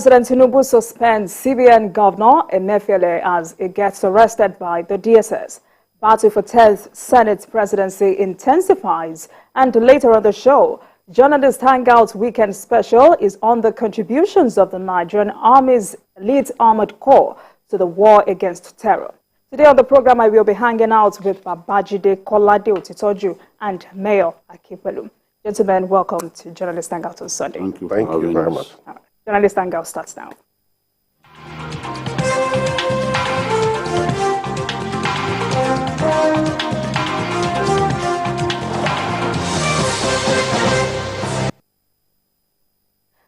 President Tinubu suspends CBN Governor Emefiele as he gets arrested by the DSS. Battle for 10th Senate presidency intensifies. And later on the show, journalist Hangout Weekend Special is on the contributions of the Nigerian Army's elite armored corps to the war against terror. Today on the program, I will be hanging out with Babajide Kolade Otitoju and Mayor Akipelu. Gentlemen, welcome to Journalist Hangout on Sunday. Thank you very much. Journalist Hangout starts now.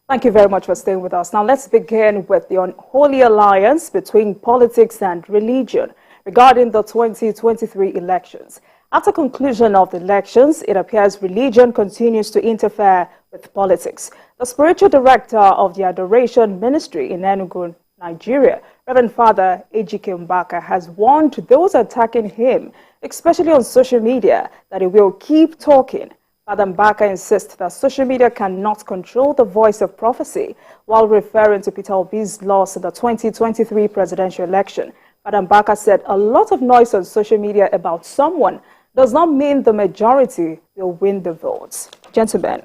Thank you very much for staying with us. Now let's begin with the unholy alliance between politics and religion regarding the 2023 elections. After conclusion of the elections, it appears religion continues to interfere with politics. The spiritual director of the Adoration Ministry in Enugu, Nigeria, Reverend Father Ejike Mbaka, has warned those attacking him, especially on social media, that he will keep talking. Father Mbaka insists that social media cannot control the voice of prophecy, while referring to Peter Obi's loss in the 2023 presidential election. Father Mbaka said a lot of noise on social media about someone does not mean the majority will win the votes. Gentlemen,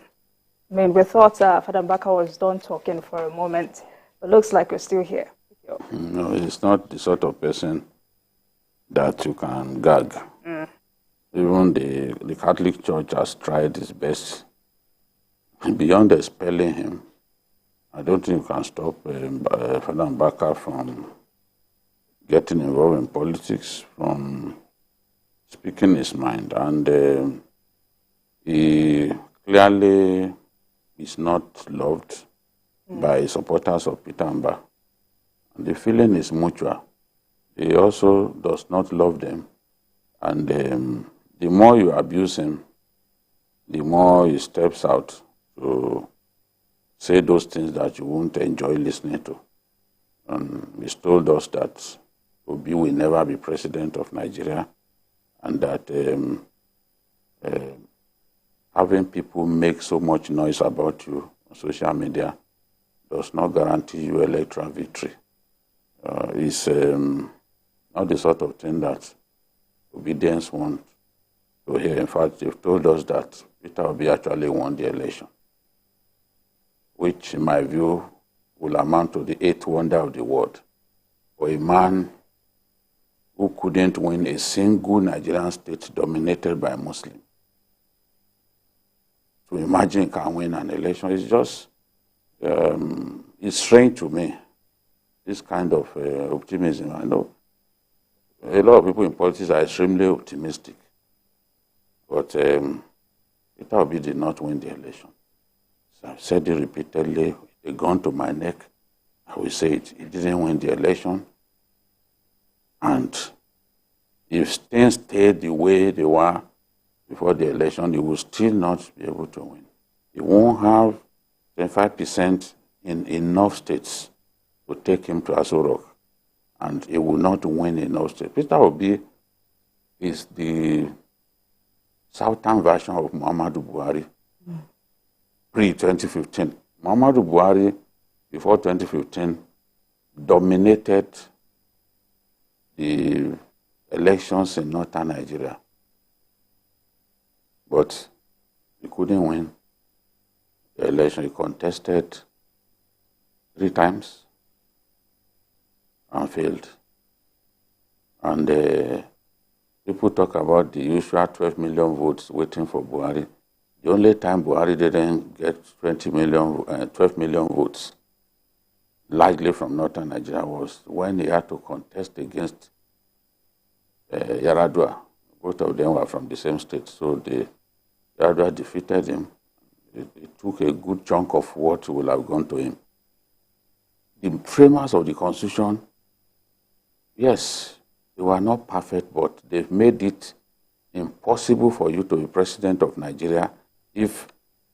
we thought Father Mbaka was done talking for a moment, but looks like we're still here. No, he's not the sort of person that you can gag. Even the Catholic Church has tried its best. Beyond expelling him, I don't think you can stop Father Mbaka from getting involved in politics, from speaking his mind. And he clearly is not loved by supporters of Peter Mbaka. And the feeling is mutual. He also does not love them. And the more you abuse him, the more he steps out to say those things that you won't enjoy listening to. And he's told us that Obi will never be president of Nigeria, and that having people make so much noise about you on social media does not guarantee you electoral victory. It's not the sort of thing that obedience wants to hear. In fact, they've told us that Peter Obi actually won the election, which in my view will amount to the eighth wonder of the world. For a man who couldn't win a single Nigerian state dominated by Muslims, to imagine he can win an election is just, it's strange to me, this kind of optimism. I know a lot of people in politics are extremely optimistic, but Peter Obi did not win the election. So I've said it repeatedly, a gun to my neck, I will say it, he didn't win the election. And if things stayed the way they were before the election, he will still not be able to win. He won't have 25% in enough states to take him to Aso Rock, and he will not win enough states. Peter Obi is the southern version of Muhammadu Buhari pre-2015. Muhammadu Buhari, before 2015, dominated the elections in northern Nigeria, but he couldn't win the election. He contested 3 times and failed. And people talk about the usual 12 million votes waiting for Buhari. The only time Buhari didn't get 12 million votes, largely from northern Nigeria, was when he had to contest against Yaradua. Both of them were from the same state, so Yaradua defeated him. It took a good chunk of what will have gone to him. The framers of the Constitution, yes, they were not perfect, but they've made it impossible for you to be president of Nigeria if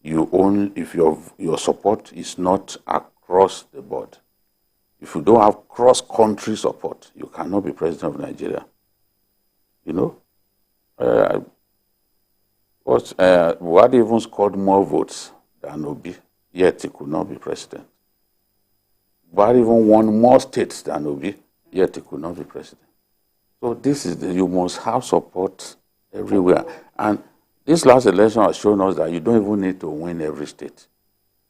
your support is not across the board. If you don't have cross-country support, you cannot be president of Nigeria. You know, Buhari even scored more votes than Obi, yet he could not be president. Buhari even won more states than Obi, yet he could not be president. So this is you must have support everywhere. And this last election has shown us that you don't even need to win every state.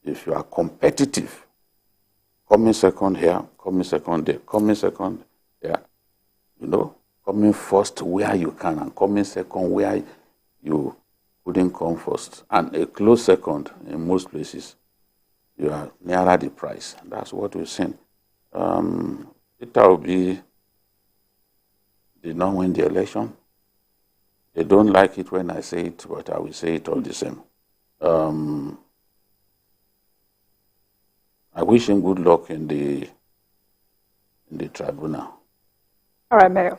If you are competitive, coming second here, coming second there, coming second there, coming first where you can, and coming second where you couldn't come first. And a close second in most places, you are nearer the prize. And that's what we've seen. Peter Obi did not win the election. They don't like it when I say it, but I will say it all the same. I wish him good luck in the tribunal. All right, Mayor.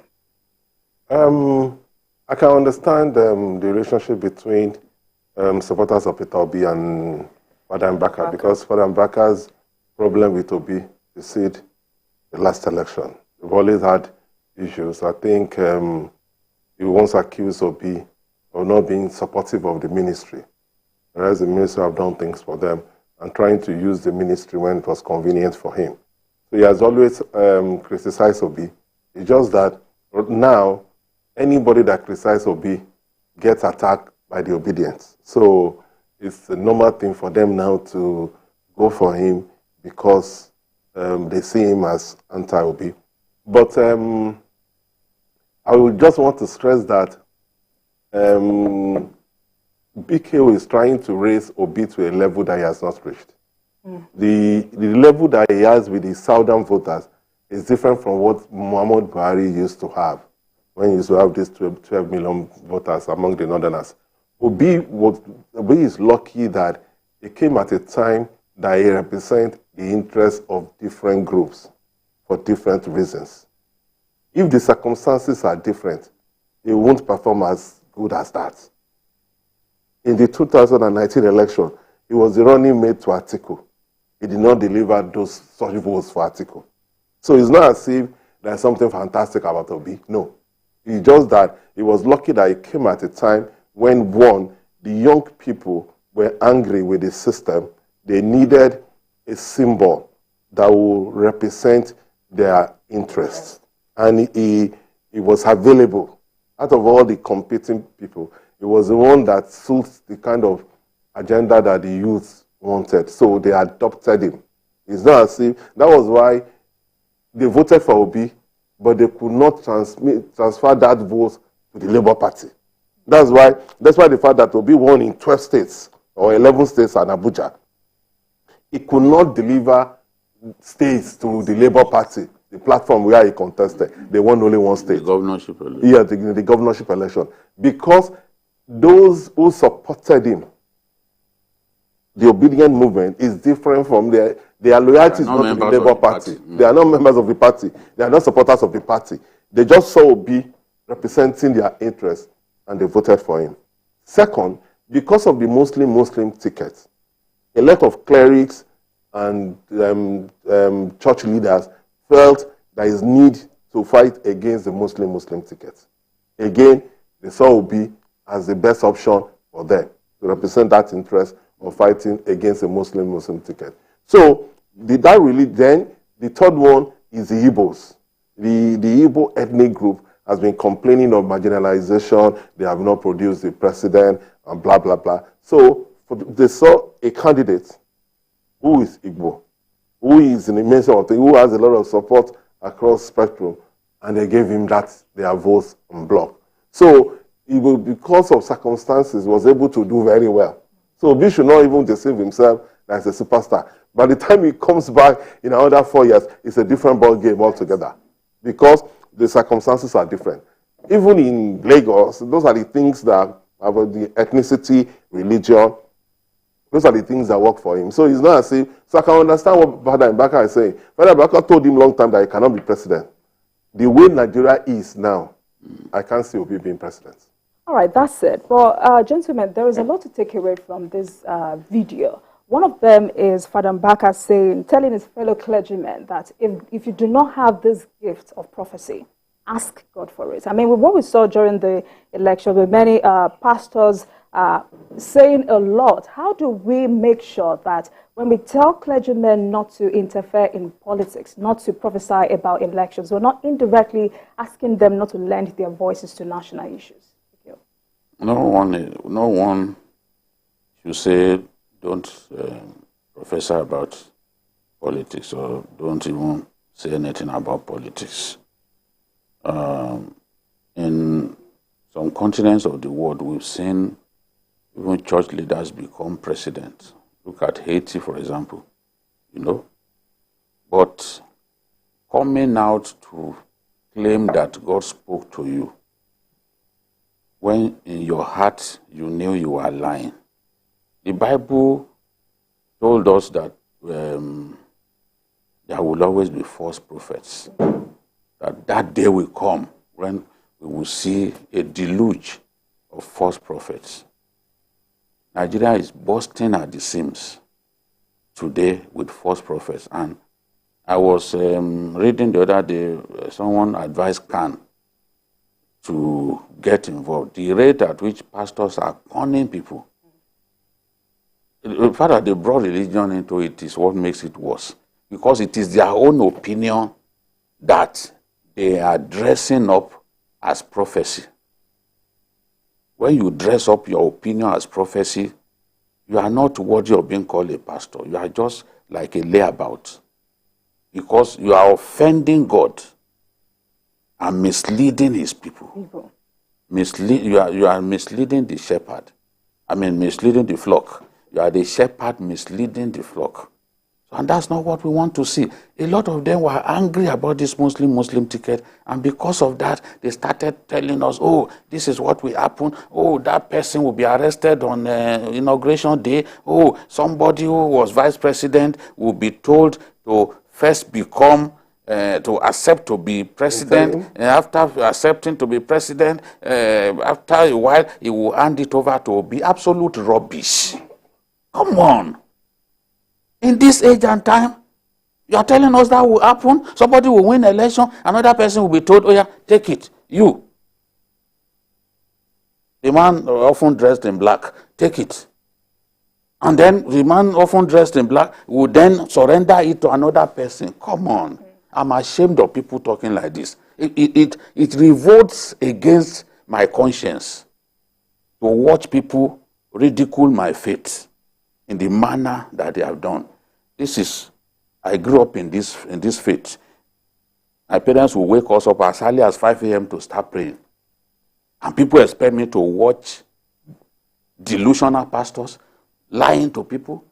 I can understand the relationship between supporters of Peter Obi and Father Mbaka, because Father Mbaka's problem with Obi preceded the last election. We've always had issues. I think he once accused Obi of not being supportive of the ministry, whereas the ministry have done things for them and trying to use the ministry when it was convenient for him. So he has always criticized Obi. It's just that now, anybody that criticizes Obi gets attacked by the obedience. So it's a normal thing for them now to go for him because they see him as anti-Obi. But I would just want to stress that BKO is trying to raise Obi to a level that he has not reached. The level that he has with the southern voters is different from what Muhammad Buhari used to have when he used to have these 12 million voters among the northerners. Obi is lucky that he came at a time that he represents the interests of different groups for different reasons. If the circumstances are different, he won't perform as good as that. In the 2019 election, he was the running mate to Atiku. He did not deliver those such votes for Atiku. So it's not as if there's something fantastic about Obi. No. It's just that he was lucky that he came at a time when, one, the young people were angry with the system. They needed a symbol that will represent their interests. And he was available. Out of all the competing people, he was the one that suits the kind of agenda that the youth wanted. So they adopted him. It's not as if, that was why they voted for Obi, but they could not transfer that vote to the Labour Party. That's why the fact that Obi won in 12 states or 11 states and Abuja, he could not deliver states to the Labour Party, the platform where he contested. They won only one state. The governorship election. Yeah, the governorship election. Because those who supported him, the obedient movement, is different from their loyalty is not to the Labour Party. They are not members of the party. They are not supporters of the party. They just saw Obi representing their interests and they voted for him. Second, because of the Muslim ticket, a lot of clerics and church leaders felt there is need to fight against the Muslim ticket. Again, they saw Obi as the best option for them to represent that interest of fighting against a Muslim ticket. So, that really then, the third one is the Igbos. The Igbo ethnic group has been complaining of marginalization, they have not produced the president, and blah, blah, blah. So, they saw a candidate who is Igbo, who is in the midst of things, who has a lot of support across spectrum, and they gave him their votes en bloc. So, because of circumstances, was able to do very well. So Obi should not even deceive himself that he's a superstar. By the time he comes back in another 4 years, it's a different ball game altogether. Because the circumstances are different. Even in Lagos, those are the things that about the ethnicity, religion, those are the things that work for him. So it's not as if, so I can understand what Father Mbaka is saying. Father Mbaka told him long time that he cannot be president. The way Nigeria is now, I can't see Obi being president. All right, that's it. Well, gentlemen, there is a lot to take away from this video. One of them is Father Mbaka telling his fellow clergymen that if you do not have this gift of prophecy, ask God for it. I mean, what we saw during the election with many pastors saying a lot, how do we make sure that When we tell clergymen not to interfere in politics, not to prophesy about elections, we're not indirectly asking them not to lend their voices to national issues. No one should say don't prophesy about politics or don't even say anything about politics. In some continents of the world, we've seen even church leaders become president. Look at Haiti, for example, But coming out to claim that God spoke to you, when in your heart you knew you were lying. The Bible told us that there will always be false prophets. That day will come when we will see a deluge of false prophets. Nigeria is bursting at the seams today with false prophets. And I was reading the other day, someone advised Khan to get involved. The rate at which pastors are conning people. The fact that they brought religion into it is what makes it worse. Because it is their own opinion that they are dressing up as prophecy. When you dress up your opinion as prophecy, you are not worthy of being called a pastor. You are just like a layabout. Because you are offending God and misleading his people. You are misleading the shepherd. Misleading the flock. You are the shepherd misleading the flock. And that's not what we want to see. A lot of them were angry about this Muslim ticket, and because of that, they started telling us, oh, this is what will happen. Oh, that person will be arrested on inauguration day. Oh, somebody who was vice president will be told to first become, to accept to be president. And after accepting to be president, after a while, he will hand it over to be absolute rubbish. Come on. In this age and time, you are telling us that will happen. Somebody will win election, another person will be told, oh yeah, take it, you. The man often dressed in black, take it. And then the man often dressed in black will then surrender it to another person. Come on. I'm ashamed of people talking like this. It revolts against my conscience to watch people ridicule my faith in the manner that they have done. I grew up in this faith. My parents will wake us up as early as 5 a.m. to start praying. And people expect me to watch delusional pastors lying to people.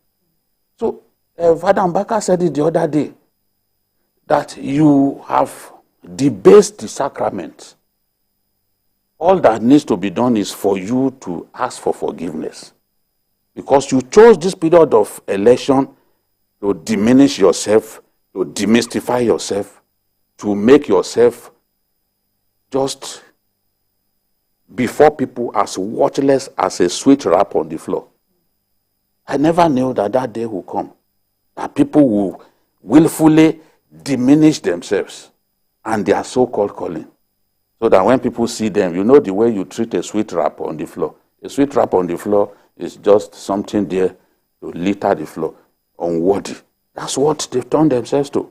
So, Father Mbaka said it the other day, that you have debased the sacrament. All that needs to be done is for you to ask for forgiveness. Because you chose this period of election to diminish yourself, to demystify yourself, to make yourself just before people as worthless as a sweet wrap on the floor. I never knew that day will come, that people will willfully diminish themselves and their so-called calling. So that when people see them, you know the way you treat a sweet wrap on the floor. A sweet wrap on the floor is just something there to litter the floor. Unworthy. That's what they've turned themselves to.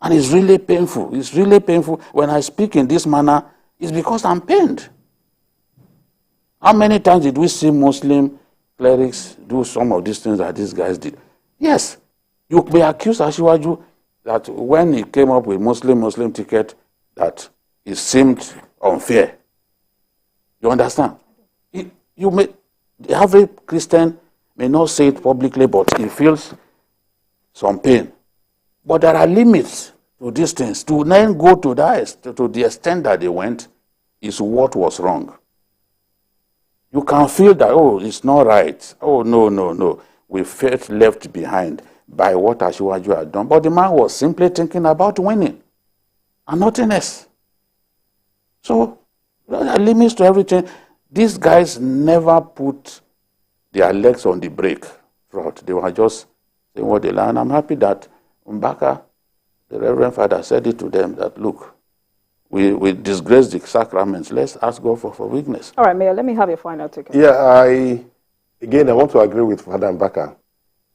And it's really painful. It's really painful. When I speak in this manner, it's because I'm pained. How many times did we see Muslim clerics do some of these things that these guys did? Yes. You may accuse Asiwaju that when he came up with Muslim ticket, that it seemed unfair. You understand? Every Christian may not say it publicly, but he feels some pain. But there are limits to these things. To then go to the extent that they went is what was wrong. You can feel that, oh, it's not right. Oh, no. We felt left behind by what Asiwaju had done. But the man was simply thinking about winning and nothing else. So, there are limits to everything. These guys never put their legs on the brake throughout. They were just saying what they learned. I'm happy that Mbaka, the Reverend Father, said it to them that, look, we disgrace the sacraments. Let's ask God for forgiveness. All right, Mayor, let me have your final take. Yeah, I want to agree with Father Mbaka.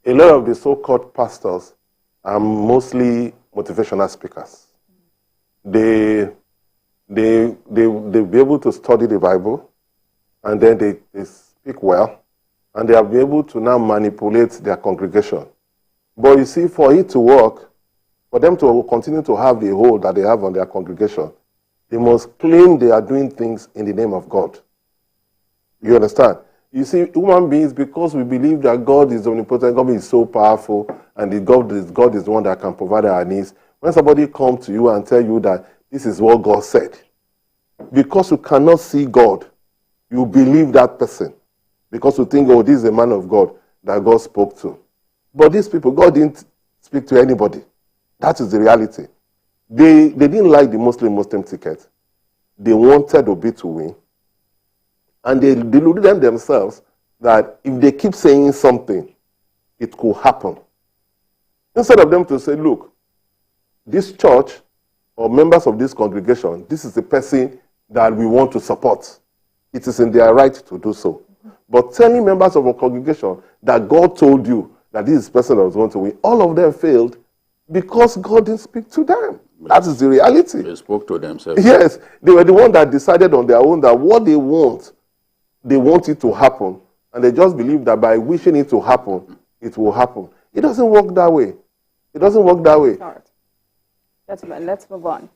a lot of the so-called pastors are mostly motivational speakers. They'll be able to study the Bible, and then they speak well, and they'll be able to now manipulate their congregation. But you see, for it to work, for them to continue to have the hold that they have on their congregation, they must claim they are doing things in the name of God. You understand? You see, human beings, because we believe that God is omnipotent, God is so powerful, and God is the one that can provide our needs. When somebody comes to you and tell you that this is what God said, because you cannot see God, you believe that person. Because you think, oh, this is a man of God that God spoke to. But these people, God didn't speak to anybody. That is the reality. They didn't like the Muslim ticket. They wanted Obi to win. And they deluded themselves that if they keep saying something, it could happen. Instead of them to say, look, this church or members of this congregation, this is the person that we want to support. It is in their right to do so. But telling members of a congregation that God told you that this is the person that was going to win, all of them failed because God didn't speak to them. That is the reality. They spoke to themselves. Yes, they were the one that decided on their own that what they want it to happen. And they just believe that by wishing it to happen, it will happen. It doesn't work that way. It doesn't work that way. All right. Let's move on.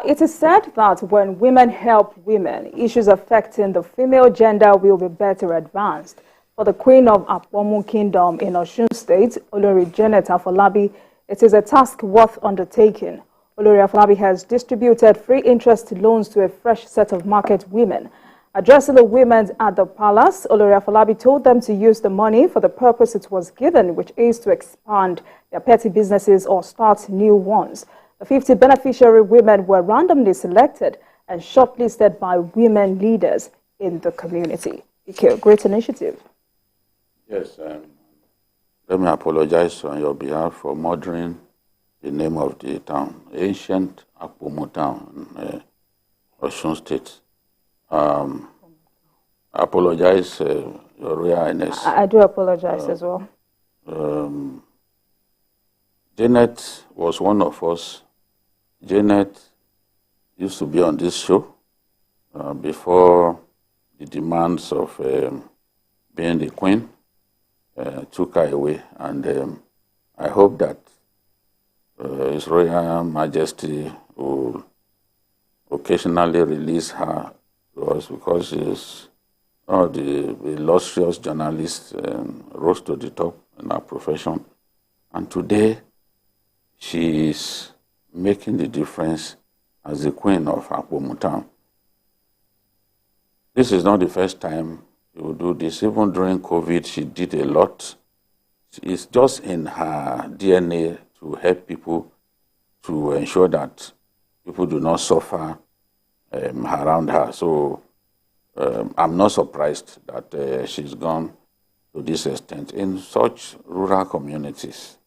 It is said that when women help women, issues affecting the female gender will be better advanced. For the Queen of Akpomu Kingdom in Osun State, Olori Janet Afolabi, it is a task worth undertaking. Olori Afolabi has distributed free interest loans to a fresh set of market women. Addressing the women at the palace, Olori Afolabi told them to use the money for the purpose it was given, which is to expand their petty businesses or start new ones. The 50 beneficiary women were randomly selected and shortlisted by women leaders in the community. Great initiative. Yes, let me apologize on your behalf for murdering the name of the town, ancient Akpomu town in Osun State. Apologize, Your Royal Highness. I do apologize as well. Janet was one of us. Janet used to be on this show before the demands of being the queen took her away. And I hope that His Royal Majesty will occasionally release her to us, because she's one of the illustrious journalists rose to the top in our profession. And today, she is making the difference as the queen of Akpomu town. This is not the first time she will do this. Even during COVID, she did a lot. It's just in her DNA to help people, to ensure that people do not suffer around her. So I'm not surprised that she's gone to this extent in such rural communities.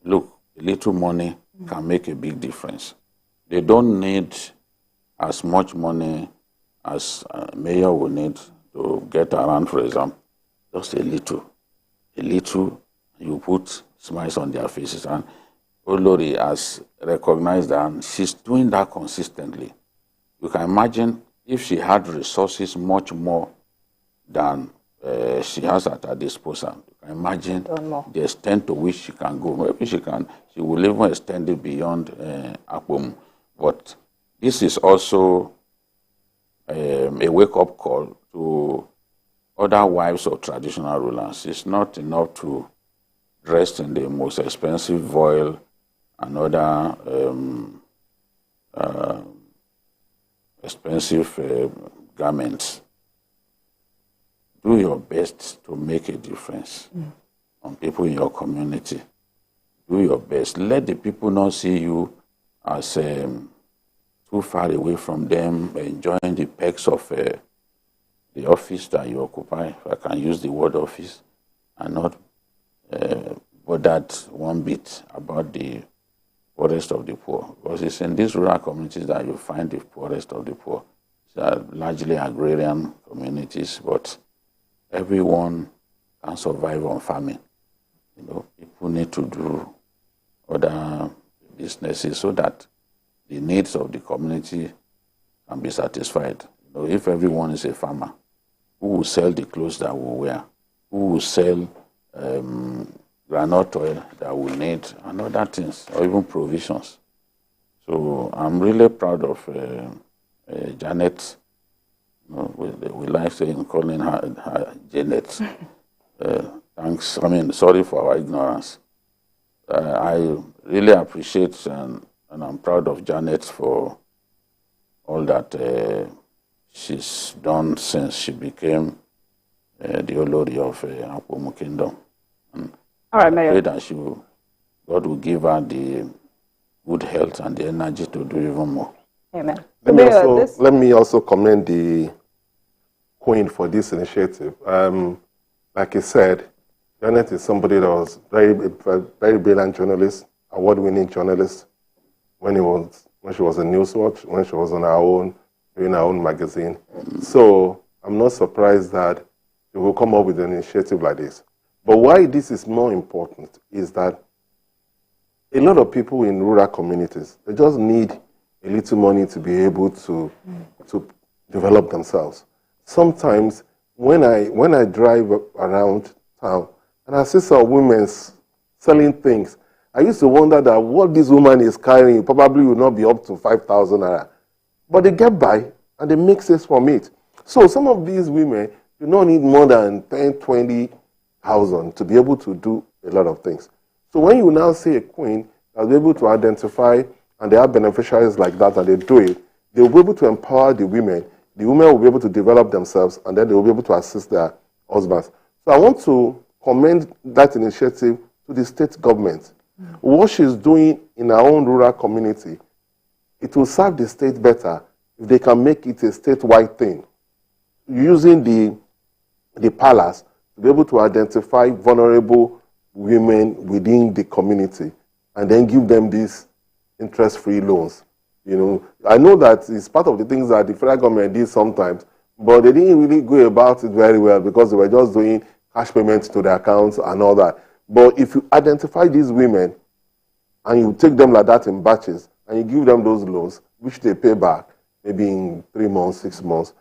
Look, a little money can make a big difference. They don't need as much money as a mayor will need to get around, for example. Just a little. A little, you put smiles on their faces. And Olori has recognized that, and she's doing that consistently. You can imagine if she had resources much more than she has at her disposal. You can imagine the extent to which she can go. Maybe she will even extend it beyond Akpomu. But this is also a wake-up call to other wives of traditional rulers. It's not enough to dress in the most expensive voile and other expensive garments. Do your best to make a difference on people in your community. Do your best. Let the people not see you as too far away from them, enjoying the perks of the office that you occupy, if I can use the word office, and not bothered one bit about the poorest of the poor. Because it's in these rural communities that you find the poorest of the poor. They are largely agrarian communities, but everyone can't survive on farming. You know, people need to do other businesses so that the needs of the community can be satisfied. You know, if everyone is a farmer, who will sell the clothes that we wear? Who will sell granite oil that we need and other things, or even provisions? So I'm really proud of Janet. You know, we like saying, calling her Janet. Thanks. I mean, sorry for our ignorance. I really appreciate and I'm proud of Janet for all that she's done since she became the Olori of Akpomu Kingdom. And all right, Mayor. I pray that God will give her the good health and the energy to do even more. Amen. Let me also commend the Queen for this initiative. Like I said, Janet is somebody that was very brilliant journalist, award-winning journalist when she was in Newswatch, when she was on her own, doing her own magazine. So I'm not surprised that she will come up with an initiative like this. But why this is more important is that a lot of people in rural communities, they just need a little money to be able to develop themselves. Sometimes when I drive around town and I see some women selling things, I used to wonder that what this woman is carrying probably will not be up to 5,000 naira. But they get by and they make sense from it. So some of these women do not need more than 10, 20,000 to be able to do a lot of things. So when you now see a queen that's able to identify and they have beneficiaries like that and they do it, they will be able to empower the women. The women will be able to develop themselves and then they will be able to assist their husbands. So I want to commend that initiative to the state government. What she's doing in our own rural community, it will serve the state better if they can make it a statewide thing, using the palace to be able to identify vulnerable women within the community and then give them these interest-free loans. You know, I know that it's part of the things that the federal government did sometimes, but they didn't really go about it very well because they were just doing cash payments to their accounts and all that. But if you identify these women and you take them like that in batches and you give them those loans, which they pay back maybe in 3 months, 6 months,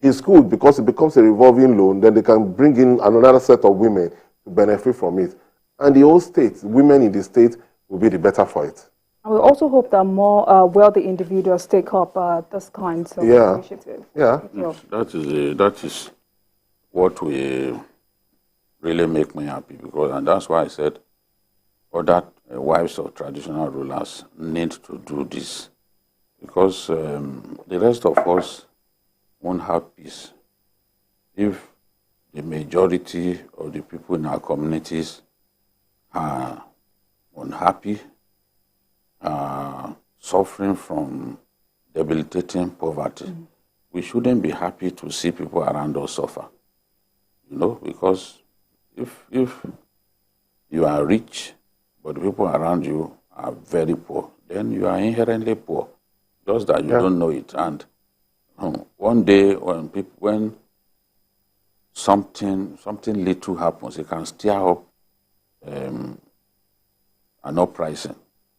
it's good because it becomes a revolving loan. Then they can bring in another set of women to benefit from it. And the whole state, women in the state, will be the better for it. I will also hope that more wealthy individuals take up this kind of initiative. Yeah. That is what will really make me happy and that's why I said other wives of traditional rulers need to do this because the rest of us won't have peace if the majority of the people in our communities are unhappy, suffering from debilitating poverty. We shouldn't be happy to see people around us suffer, you know, because if you are rich, but the people around you are very poor, then you are inherently poor, just that you don't know it. And one day when something little happens, it can stir up an uprising,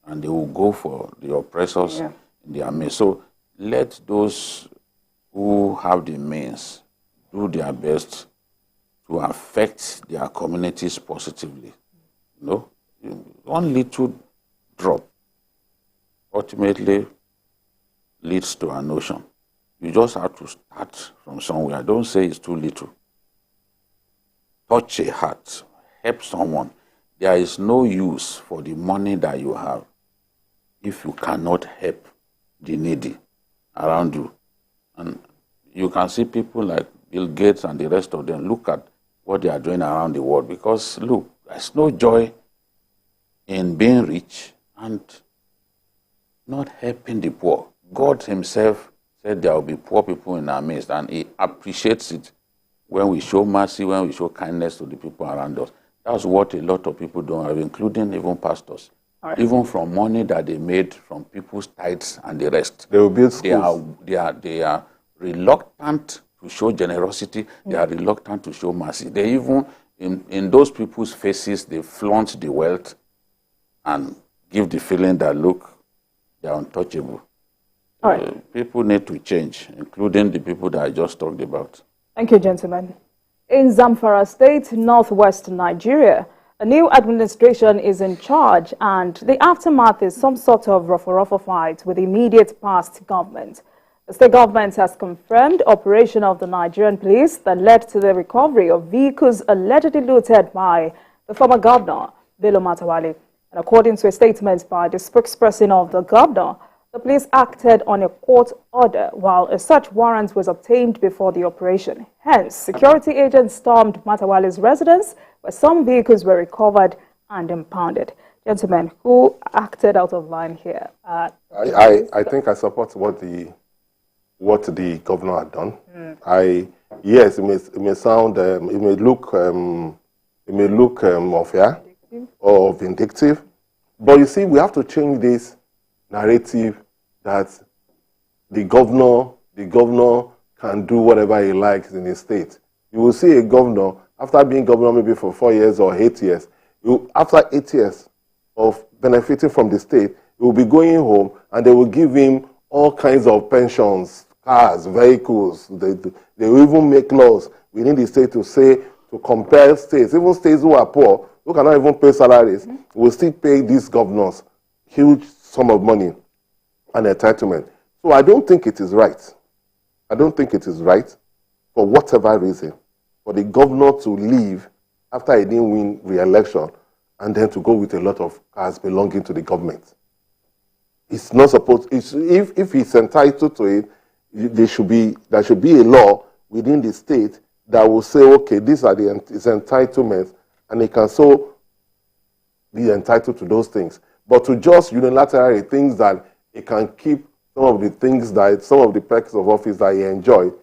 and they will go for the oppressors in their midst. So let those who have the means do their best to affect their communities positively. You know, one little drop ultimately leads to an ocean. You just have to start from somewhere. Don't say it's too little. Touch a heart. Help someone. There is no use for the money that you have if you cannot help the needy around you. And you can see people like Bill Gates and the rest of them look at what they are doing around the world because, look, there's no joy in being rich and not helping the poor. God himself said there will be poor people in our midst, and he appreciates it when we show mercy, when we show kindness to the people around us. That's what a lot of people don't have, including even pastors. Right. Even from money that they made from people's tithes and the rest. They will build schools. They are reluctant to show generosity. They are reluctant to show mercy. They even in those people's faces, they flaunt the wealth and give the feeling that, look, they are untouchable. All right. People need to change, including the people that I just talked about. Thank you, gentlemen. In Zamfara State, northwest Nigeria, a new administration is in charge, and the aftermath is some sort of rough fight with the immediate past government. The state government has confirmed operation of the Nigerian police that led to the recovery of vehicles allegedly looted by the former governor, Bello Matawalle. And according to a statement by the spokesperson of the governor, the police acted on a court order while a search warrant was obtained before the operation. Hence, security agents stormed Matawalle's residence, where some vehicles were recovered and impounded. Gentlemen, who acted out of line here? I think I support what the governor had done. Yes, it may sound, it may look unfair or vindictive, but you see, we have to change this narrative that the governor can do whatever he likes in his state. You will see a governor, after being governor maybe for 4 years or 8 years, after 8 years of benefiting from the state, he will be going home and they will give him all kinds of pensions, cars, vehicles. They will even make laws within the state to say, to compare states, even states who are poor, who cannot even pay salaries, will still pay these governors huge sum of money and entitlement. So I don't think it is right. I don't think it is right, for whatever reason, for the governor to leave after he didn't win re-election and then to go with a lot of cars belonging to the government. It's not supposed, if he's entitled to it, there should be a law within the state that will say, okay, these are his entitlements, and he can so be entitled to those things. But to just unilaterally think that he can keep some of the things that, some of the perks of office that he enjoyed,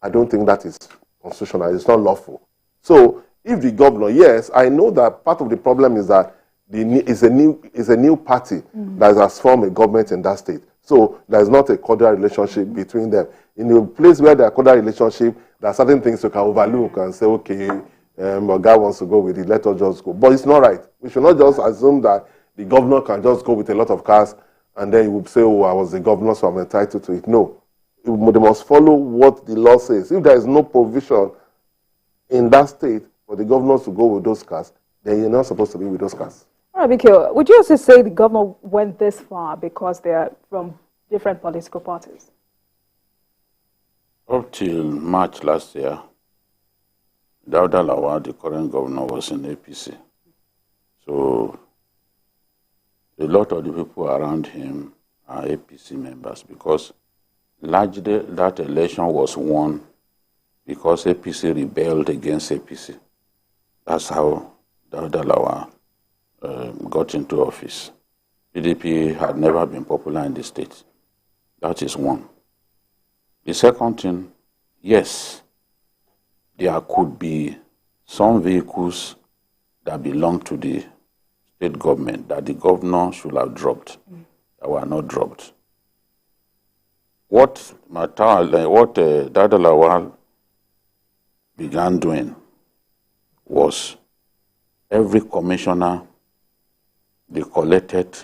I don't think that is constitutional. It's not lawful. So if the governor, yes, I know that part of the problem is that it's a new party that has formed a government in that state. So there's not a cordial relationship between them. In a place where there's a cordial relationship, there are certain things you can overlook and say, okay, a guy wants to go with it, let us just go. But it's not right. We should not just assume that the governor can just go with a lot of cars and then he would say, oh, I was the governor, so I'm entitled to it. No. They must follow what the law says. If there is no provision in that state for the governors to go with those cars, then you're not supposed to be with those cars. All right, Bikio, would you also say the governor went this far because they are from different political parties? Up till March last year, Dauda Lawal, the current governor, was in APC. So a lot of the people around him are APC members because largely that election was won because APC rebelled against APC. That's how Dauda Lawal got into office. PDP had never been popular in the state. That is one. The second thing, yes, there could be some vehicles that belong to the state government that the governor should have dropped, that were not dropped. What Dauda Lawal began doing was every commissioner, they collected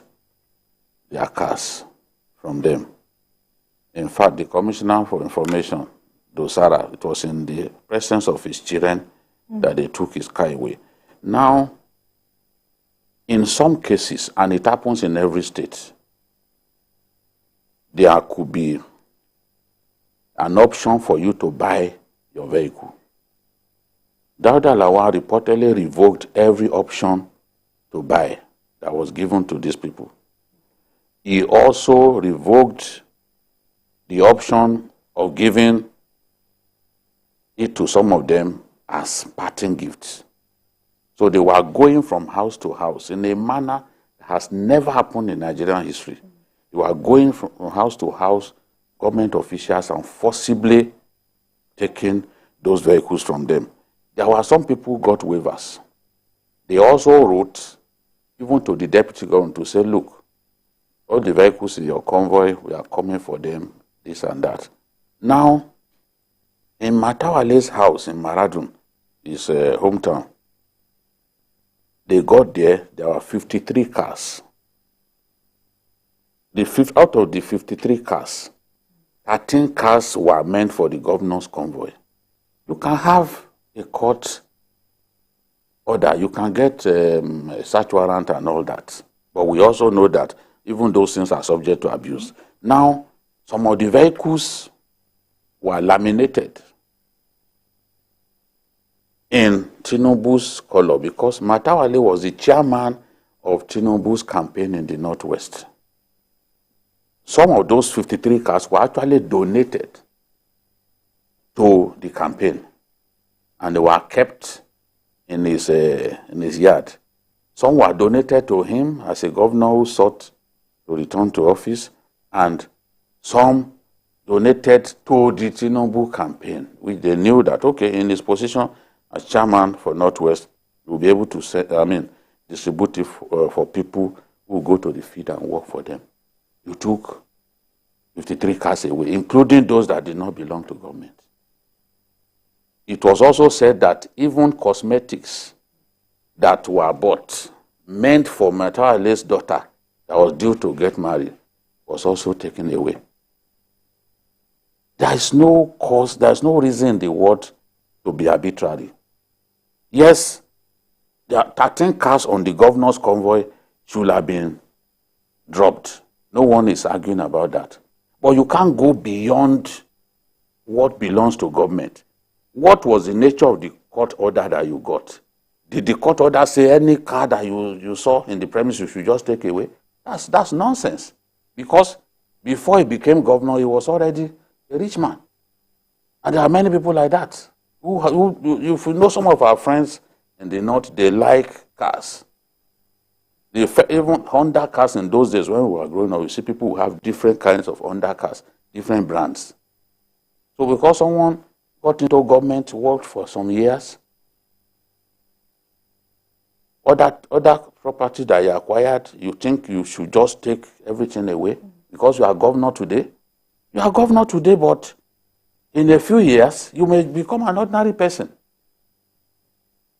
their cars from them. In fact, the Commissioner for Information, Dosara, it was in the presence of his children that they took his car away. Now, in some cases, and it happens in every state, there could be an option for you to buy your vehicle. Dauda Lawal reportedly revoked every option to buy that was given to these people. He also revoked the option of giving it to some of them as parting gifts. So they were going from house to house in a manner that has never happened in Nigerian history. They were going from house to house, government officials, and forcibly taking those vehicles from them. There were some people who got waivers. They also wrote even to the deputy governor to say, look, all the vehicles in your convoy, we are coming for them, this and that. Now, in Matawale's house in Maradun, his hometown, they got there were 53 cars. Out of the 53 cars, 13 cars were meant for the governor's convoy. You can have a court order, you can get a search warrant and all that. But we also know that even those things are subject to abuse. Now, some of the vehicles were laminated in Tinubu's color because Matawale was the chairman of Tinubu's campaign in the Northwest. Some of those 53 cars were actually donated to the campaign, and they were kept in his yard. Some were donated to him as a governor who sought to return to office, and some donated to the Tinubu campaign, which they knew that, okay, in his position as chairman for Northwest, he will be able to distribute it for people who go to the field and work for them. You took 53 cars away, including those that did not belong to government. It was also said that even cosmetics that were bought, meant for Matawale's daughter that was due to get married, was also taken away. There is no cause, there is no reason in the world to be arbitrary. Yes, there are 13 cars on the governor's convoy should have been dropped. No one is arguing about that. But you can't go beyond what belongs to government. What was the nature of the court order that you got? Did the court order say any car that you saw in the premises you should just take away? That's nonsense. Because before he became governor, he was already a rich man. And there are many people like that. If you know some of our friends in the north, they like cars. Even Honda cars in those days when we were growing up, you see people who have different kinds of Honda cars, different brands. So because someone got into government, worked for some years, other property that you acquired, you think you should just take everything away because you are governor today? You are governor today, but in a few years, you may become an ordinary person.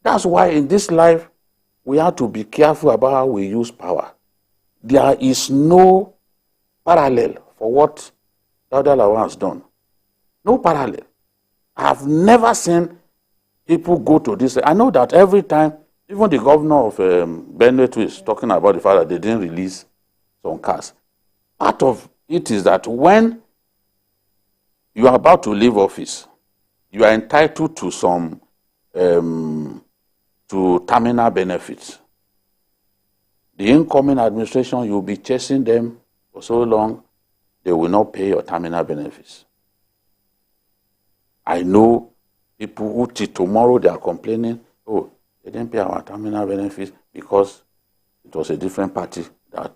That's why in this life, we have to be careful about how we use power. There is no parallel for what Dawda Lawal has done. No parallel. I have never seen people go to this. I know that every time, even the governor of Benue is talking about the fact that they didn't release some cars. Part of it is that when you are about to leave office, you are entitled to some to terminal benefits. The incoming administration, you'll be chasing them for so long, they will not pay your terminal benefits. I know people who till tomorrow they are complaining, oh, they didn't pay our terminal benefits because it was a different party that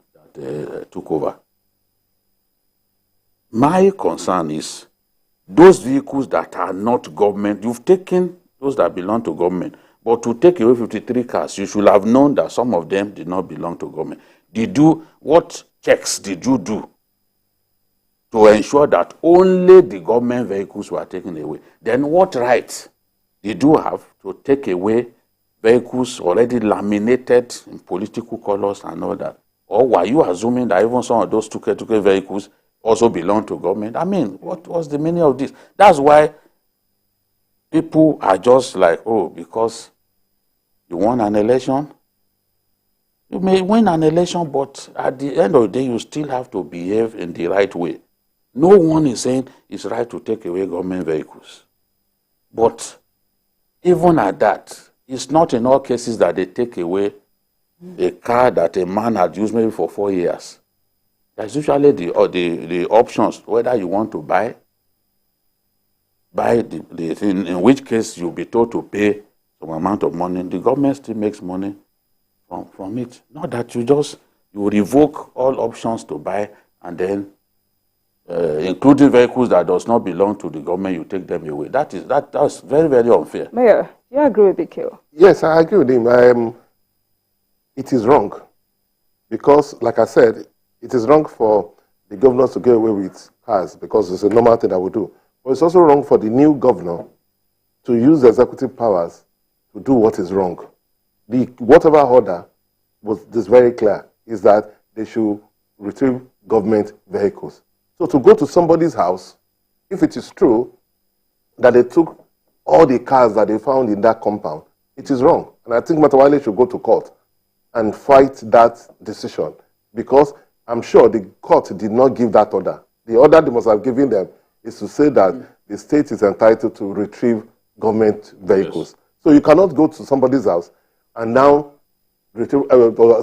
took over. My concern is those vehicles that are not government, you've taken those that belong to government, but to take away 53 cars, you should have known that some of them did not belong to government. What checks did you do to ensure that only the government vehicles were taken away? Then what right did you have to take away vehicles already laminated in political colors and all that? Or were you assuming that even some of those tuke vehicles also belong to government? I mean, what was the meaning of this? That's why people are just like, oh, because you won an election. You may win an election, but at the end of the day, you still have to behave in the right way. No one is saying it's right to take away government vehicles. But even at that, it's not in all cases that they take away a car that a man had used maybe for 4 years. There's usually the options, whether you want to buy the thing, in which case you'll be told to pay some amount of money. The government still makes money from it. Not that you revoke all options to buy and then including vehicles that does not belong to the government, you take them away. That's very, very unfair. Mayor, you agree with Bikio? Yes, I agree with him. It is wrong because, like I said, it is wrong for the governors to get away with cars because it's a normal thing that we do. But it's also wrong for the new governor to use the executive powers to do what is wrong. whatever order was this very clear, is that they should retrieve government vehicles. So to go to somebody's house, if it is true that they took all the cars that they found in that compound, it is wrong. And I think Matawale should go to court and fight that decision, because I'm sure the court did not give that order. The order they must have given them is to say that the state is entitled to retrieve government vehicles. Yes. So you cannot go to somebody's house and now retrieve,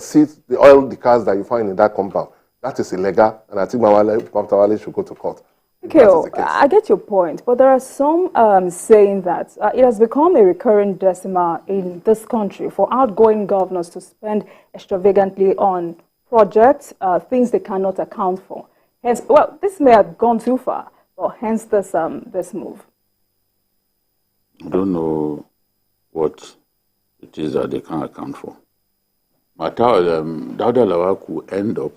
seize the cars that you find in that compound. That is illegal, and I think Matawale should go to court. Okay, I get your point, but there are some saying that it has become a recurring decimal in this country for outgoing governors to spend extravagantly on projects, things they cannot account for. Hence, well, this may have gone too far, but hence this move. I don't know what it is that they can't account for. Dauda Lawal could end up,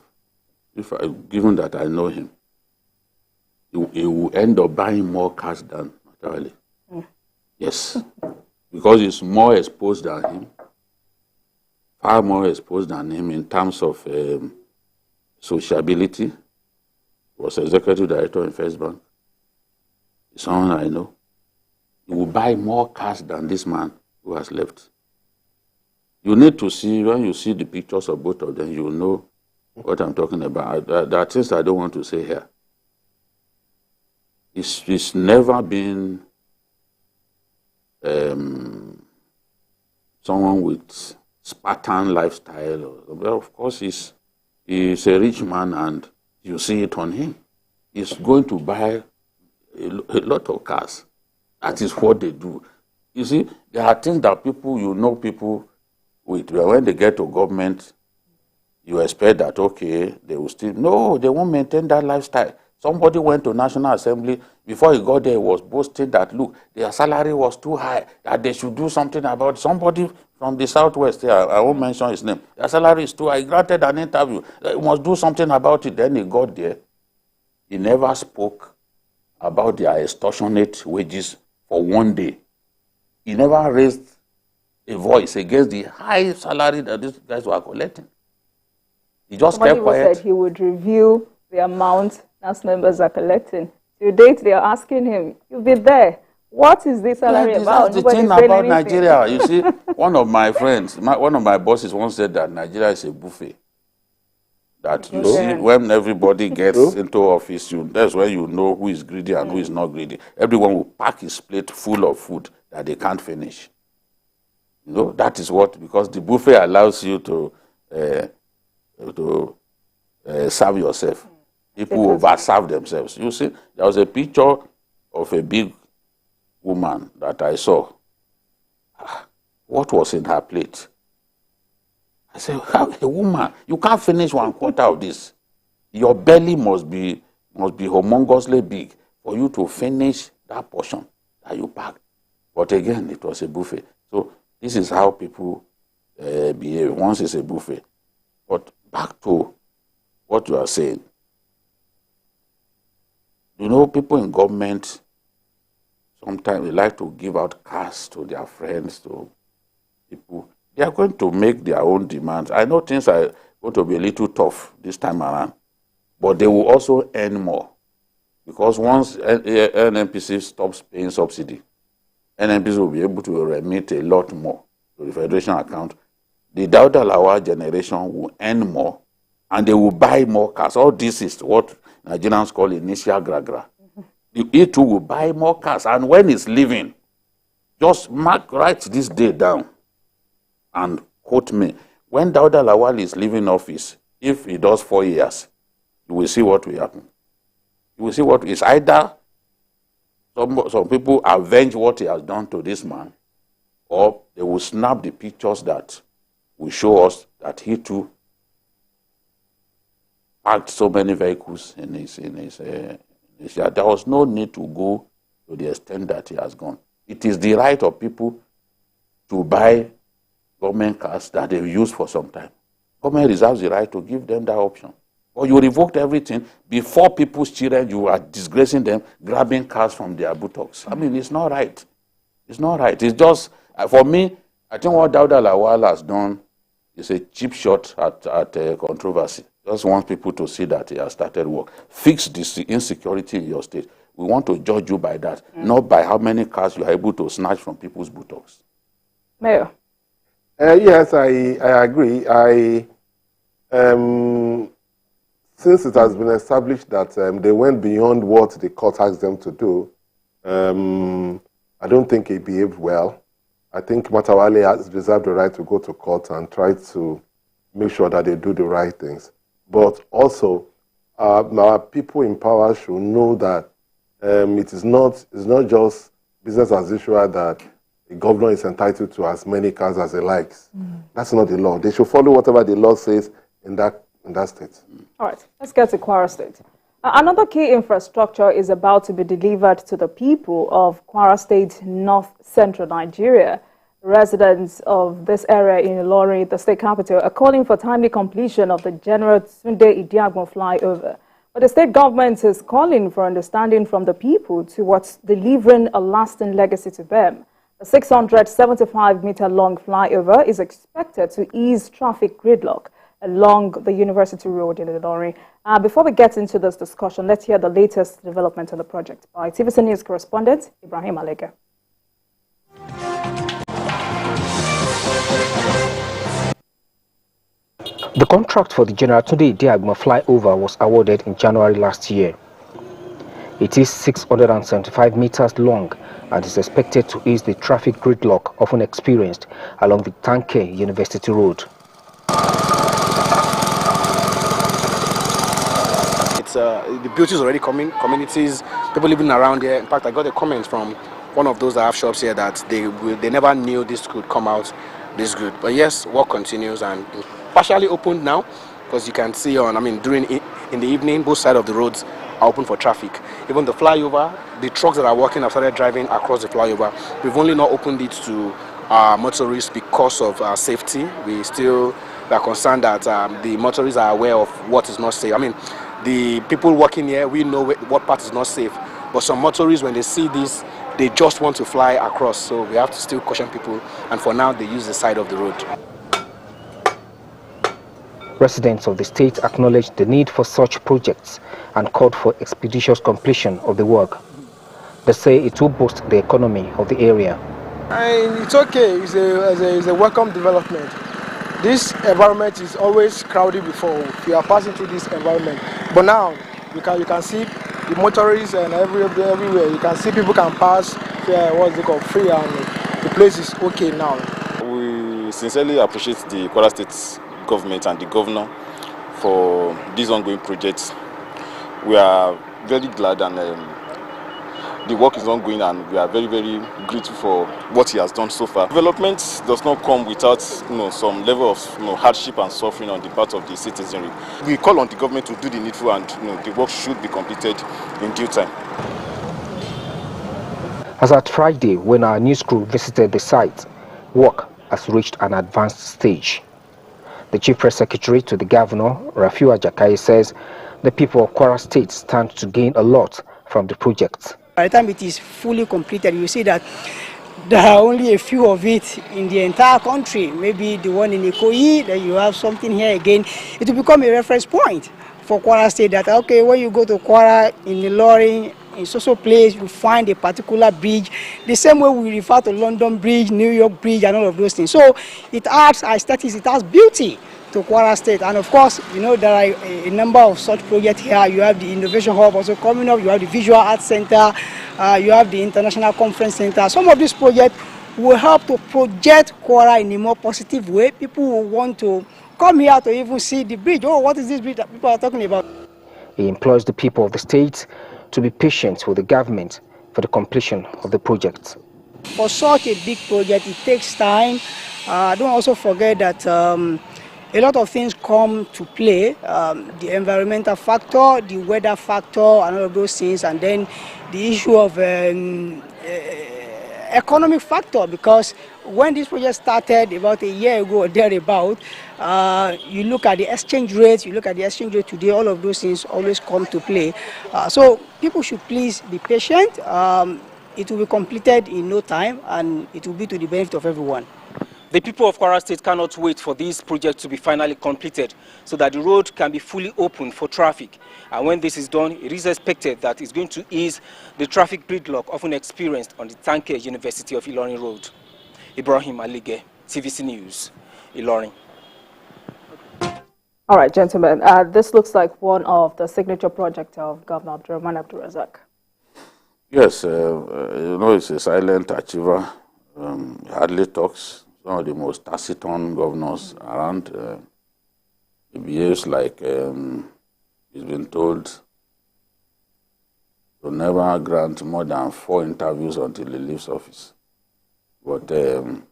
given that I know him, he will end up buying more cars than Matawale. Yes. Because he's more exposed than him, far more exposed than him in terms of sociability. He was executive director in First Bank. Someone I know. He will buy more cars than this man who has left. You need to see, when you see the pictures of both of them, you will know what I'm talking about. There are things I don't want to say here. It's never been someone with Spartan lifestyle. Well, of course, he's a rich man, and you see it on him. He's going to buy a lot of cars. That is what they do. You see, there are things that people with, when they get to government, you expect that, okay, they will still, no, they won't maintain that lifestyle. Somebody went to National Assembly, before he got there, he was boasting that, look, their salary was too high, that they should do something about it. Somebody from the Southwest here, I won't mention his name, their salary is too high. He granted an interview, he must do something about it. Then he got there. He never spoke about their extortionate wages for one day. He never raised a voice against the high salary that these guys were collecting. He just kept quiet. Said he would review the amount NAS members are collecting. To date, they are asking him, you've been there. What is this salary about? That's the thing about Nigeria. You see, one of my friends, one of my bosses once said that Nigeria is a buffet. That you see, when everybody gets into office, that's when you know who is greedy and who is not greedy. Everyone will pack his plate full of food that they can't finish. You know, that is what, because the buffet allows you to serve yourself. People over-serve themselves. You see, there was a picture of a big woman that I saw. What was in her plate? I said, how a woman, you can't finish 1/4 of this. Your belly must be humongously big for you to finish that portion that you packed. But again, it was a buffet. So this is how people behave once it's a buffet. But back to what you are saying. You know, people in government, sometimes they like to give out cars to their friends, to people. They are going to make their own demands. I know things are going to be a little tough this time around, but they will also earn more. Because once NNPC stops paying subsidy, NNPC will be able to remit a lot more to the federation account. The Dauda Lawal generation will earn more, and they will buy more cars. All this is what Nigerians call initial gragra. He too will buy more cars, and when he's leaving, just write this day down and quote me. When Dauda Lawal is leaving office, if he does 4 years, you will see what will happen. You will see what is either some people avenge what he has done to this man, or they will snap the pictures that will show us that he too packed so many vehicles in his yard. There was no need to go to the extent that he has gone. It is the right of people to buy government cars that they've used for some time. Government reserves the right to give them that option. Or you revoked everything before people's children, you are disgracing them, grabbing cars from their buttocks. I mean, it's not right. It's not right. It's just, for me, I think what Dauda Lawal has done is a cheap shot at controversy. Just wants people to see that he has started work. Fix this insecurity in your state. We want to judge you by that, not by how many cars you are able to snatch from people's buttocks. Mayor. Yes, I agree. Since it has been established that they went beyond what the court asked them to do, I don't think he behaved well. I think Matawale has reserved the right to go to court and try to make sure that they do the right things. But also, our people in power should know that it's not just business as usual that the governor is entitled to as many cars as he likes. That's not the law. They should follow whatever the law says in that state. All right, let's get to Kwara State. Another key infrastructure is about to be delivered to the people of Kwara State, north-central Nigeria. Residents of this area in Ilorin, the state capital, are calling for timely completion of the General Tunde Idiagbon flyover. But the state government is calling for understanding from the people towards delivering a lasting legacy to them. The 675-meter-long flyover is expected to ease traffic gridlock along the University Road in Ilorin. Before we get into this discussion, let's hear the latest development on the project by TVC News correspondent Ibrahim Alega. The contract for the General Tunde Idiagbon flyover was awarded in January last year. It is 675 meters long and is expected to ease the traffic gridlock often experienced along the Tanke University Road. The beauty is already coming. Communities, people living around here. In fact, I got a comment from one of those that have shops here that they never knew this could come out this good. But yes, work continues and partially opened now, because you can see during in the evening, both sides of the roads are open for traffic. Even the flyover, the trucks that are working have started driving across the flyover. We've only not opened it to motorists because of safety. We still are concerned that the motorists are aware of what is not safe. The people working here, we know what part is not safe. But some motorists, when they see this, they just want to fly across. So we have to still caution people. And for now, they use the side of the road. Residents of the state acknowledged the need for such projects and called for expeditious completion of the work. They say it will boost the economy of the area. It's okay. It's a welcome development. This environment is always crowded before. We are passing through this environment. But now, you can see the motorists and everywhere. You can see people can pass, what's it called, free, and the place is okay now. We sincerely appreciate the Kwara State government and the governor for these ongoing projects. We are very glad, and the work is ongoing, and we are very, very grateful for what he has done so far. Development does not come without some level of hardship and suffering on the part of the citizenry. We call on the government to do the needful, and the work should be completed in due time. As at Friday, when our news crew visited the site, work has reached an advanced stage. The Chief Press Secretary to the Governor, Rafiu Ajakaye, says the people of Kwara State stand to gain a lot from the project. By the time it is fully completed, you see that there are only a few of it in the entire country. Maybe the one in Ikoyi, then you have something here again. It will become a reference point for Kwara State that, okay, when you go to Kwara, in Ilorin, in so place, you find a particular bridge. The same way we refer to London Bridge, New York Bridge, and all of those things. So it adds aesthetics, it has beauty to Kwara State. And of course, there are a number of such projects here. You have the Innovation Hub also coming up, you have the Visual Arts Center, you have the International Conference Center. Some of these projects will help to project Kwara in a more positive way. People will want to come here to even see the bridge. Oh, what is this bridge that people are talking about? He implores the people of the state to be patient with the government for the completion of the project. For such a big project, it takes time. Don't also forget that a lot of things come to play, the environmental factor, the weather factor, and all of those things, and then the issue of economic factor, because when this project started about a year ago or thereabout, you look at the exchange rates, today, all of those things always come to play. So people should please be patient. It will be completed in no time, and it will be to the benefit of everyone. The people of Kwara State cannot wait for this project to be finally completed so that the road can be fully open for traffic. And when this is done, it is expected that it's going to ease the traffic gridlock often experienced on the Tanke University of Ilorin Road. Ibrahim Alige, TVC News, Ilorin. All right, gentlemen, this looks like one of the signature projects of Governor Abdurrahman Abdulrazak. Yes, it's a silent achiever. He hardly talks. One of the most taciturn governors around. He behaves like he's been told to never grant more than 4 interviews until he leaves office. But the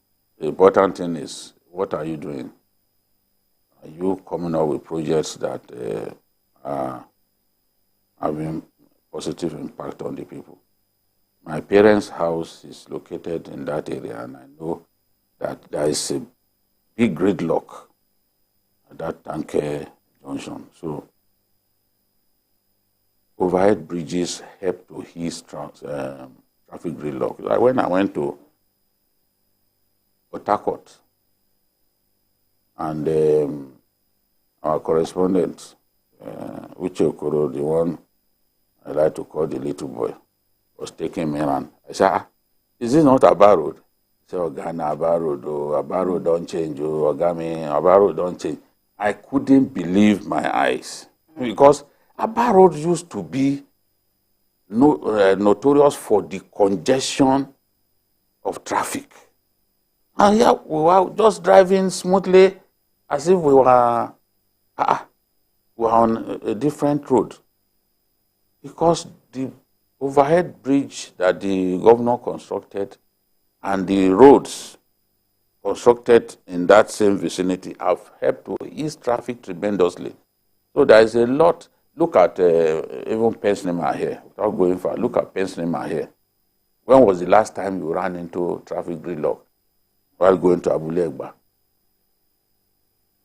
important thing is, what are you doing? Are you coming up with projects that are having positive impact on the people? My parents' house is located in that area, and I know that there is a big gridlock at that Tanke junction. So overhead bridges help to ease traffic gridlock. Like when I went to Port Harcourt, and our correspondent, Uche Okoro, the one I like to call the little boy, was taking me around. I said, is this not Aba Road? He said, Ogana, Aba Road, oh, Aba Road don't change, oh, Ogami, Aba Road don't change. I couldn't believe my eyes, because Aba Road used to be notorious for the congestion of traffic. And yeah, we were just driving smoothly as if we were on a different road. Because the overhead bridge that the governor constructed and the roads constructed in that same vicinity have helped to ease traffic tremendously. So there is a lot. Look at even Pensinema here, without going far. Look at Pensinema here. When was the last time you ran into traffic gridlock while going to Abule Egba?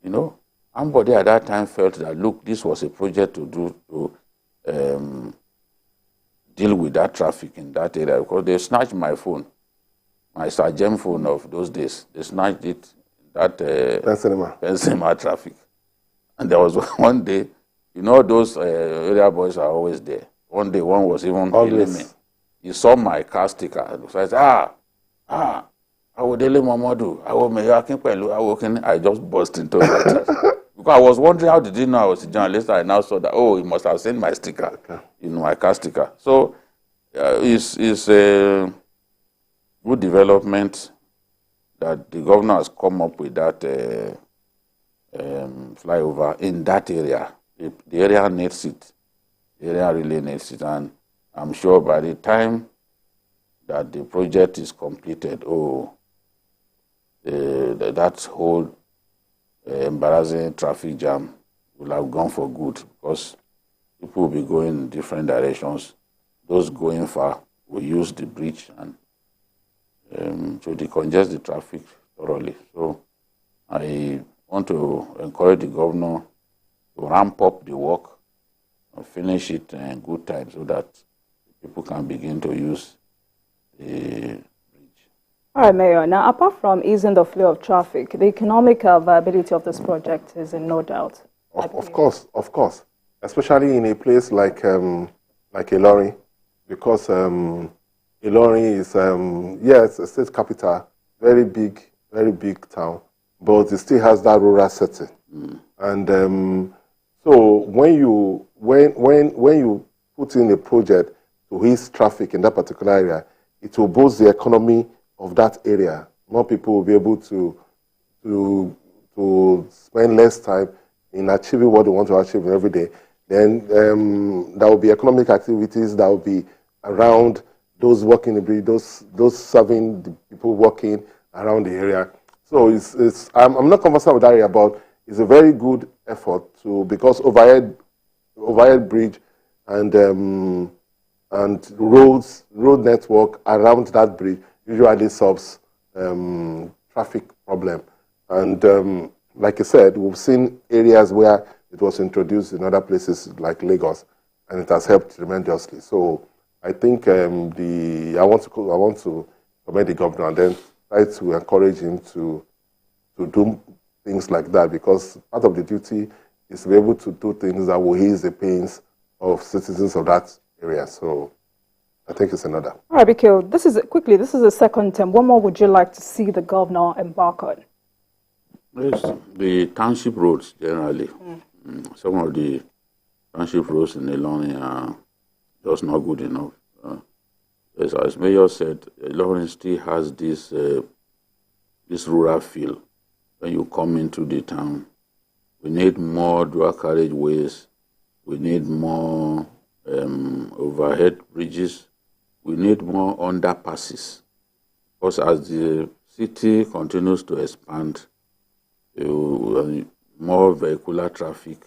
You know, somebody at that time felt that, look, this was a project to do to deal with that traffic in that area, because they snatched my phone, my Sergeant phone of those days. They snatched it, that Pensinema traffic. And there was one day, you know, those area boys are always there. One day, one was even hailing me. He saw my car sticker. So I said, I will dele Mamadou. I just burst into that. Because I was wondering, how did he know I was a journalist? I now saw that, he must have seen my sticker, my car sticker. So it's a good development that the governor has come up with that flyover in that area. The area needs it. The area really needs it. And I'm sure by the time that the project is completed, that whole embarrassing traffic jam will have gone for good, because people will be going in different directions. Those going far will use the bridge and to decongest the traffic thoroughly. So I want to encourage the governor to ramp up the work and finish it in good time so that people can begin to use the bridge. All right, Mayor. Now, apart from easing the flow of traffic, the economic viability of this project is in no doubt. Of course. Especially in a place like Ilorin, because Ilorin is, yes, a state capital, very big town, but it still has that rural setting. And so when you put in a project to ease traffic in that particular area, it will boost the economy of that area. More people will be able to spend less time in achieving what they want to achieve every day. Then there will be economic activities that will be around those working the bridge, those serving the people working around the area. So I'm not conversant with that area, but it's a very good effort because overhead bridge and road network around that bridge usually solves traffic problem. And like I said, we've seen areas where it was introduced in other places like Lagos, and it has helped tremendously. So I think I want to commend the governor and then try to encourage him to to do things like that, because part of the duty is to be able to do things that will ease the pains of citizens of that area. So I think it's another. All right, Bikil, this is the second term. What more would you like to see the governor embark on? Yes, the township roads generally. Some of the township roads in Ilorin are just not good enough. As Mayor said, Ilorin still has this rural feel when you come into the town. We need more dual carriageways. We need more overhead bridges. We need more underpasses. Because as the city continues to expand, more vehicular traffic,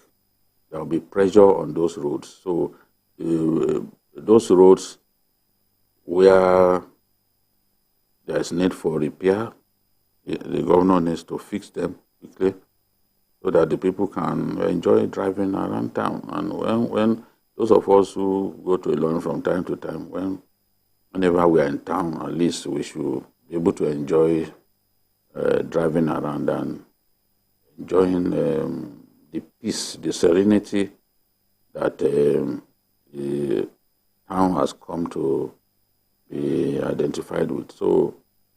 there will be pressure on those roads. So those roads where there is need for repair, the governor needs to fix them quickly so that the people can enjoy driving around town. And when those of us who go to Ilorin from time to time, whenever we are in town, at least we should be able to enjoy driving around and enjoying the peace, the serenity that the town has come to be identified with. So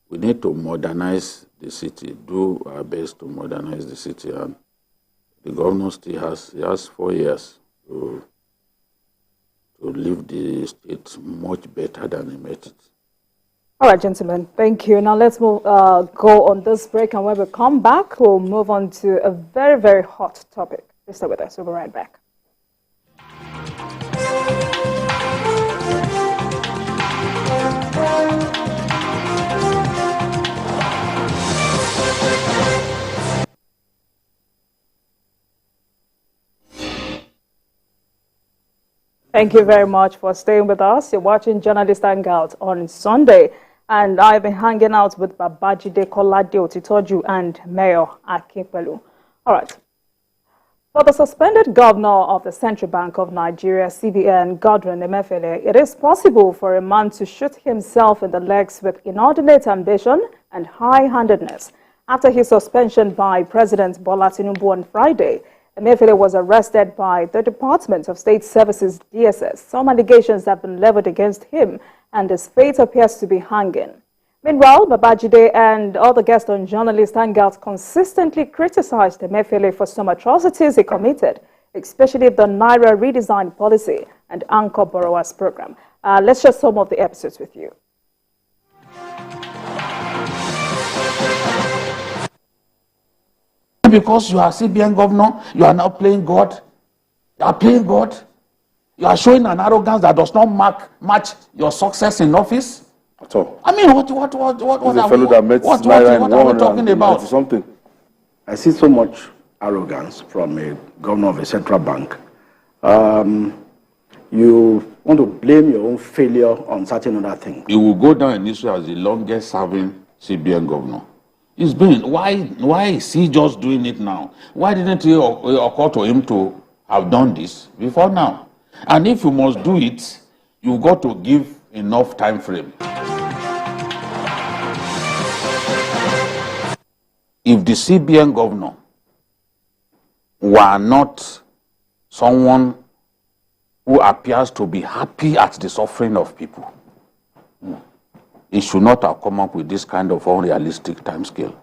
we need to modernize the city, do our best to modernize the city, and the governor still has 4 years to leave the state much better than he met it. All right, gentlemen, thank you. Now let's go on this break, and when we come back, we'll move on to a very, very hot topic. Please stay with us. We'll be right back. Thank you very much for staying with us. You're watching Journalist Hangout on Sunday, and I've been hanging out with Babajide Kolade Otitoju and Mayor Akinpelu. All right. For the suspended governor of the Central Bank of Nigeria, CBN, Godwin Emefiele, it is possible for a man to shoot himself in the legs with inordinate ambition and high-handedness. After his suspension by President Bola Tinubu on Friday, Emefiele was arrested by the Department of State Services, DSS. Some allegations have been leveled against him, and his fate appears to be hanging. Meanwhile, Babajide and other guests on Journalist Hangout consistently criticized Emefiele for some atrocities he committed, especially the Naira redesign policy and Anchor Borrowers program. Let's share some of the episodes with you. Because you are CBN governor, you are now playing God. You are playing God. You are showing an arrogance that does not match your success in office. At all. I mean, what are we talking about? Something. I see so much arrogance from a governor of a central bank. You want to blame your own failure on certain other things. He will go down in history as the longest serving CBN governor. It's been, why is he just doing it now? Why didn't it occur to him to have done this before now? And if you must do it, you've got to give enough time frame. If the CBN governor were not someone who appears to be happy at the suffering of people, he should not have come up with this kind of unrealistic time scale.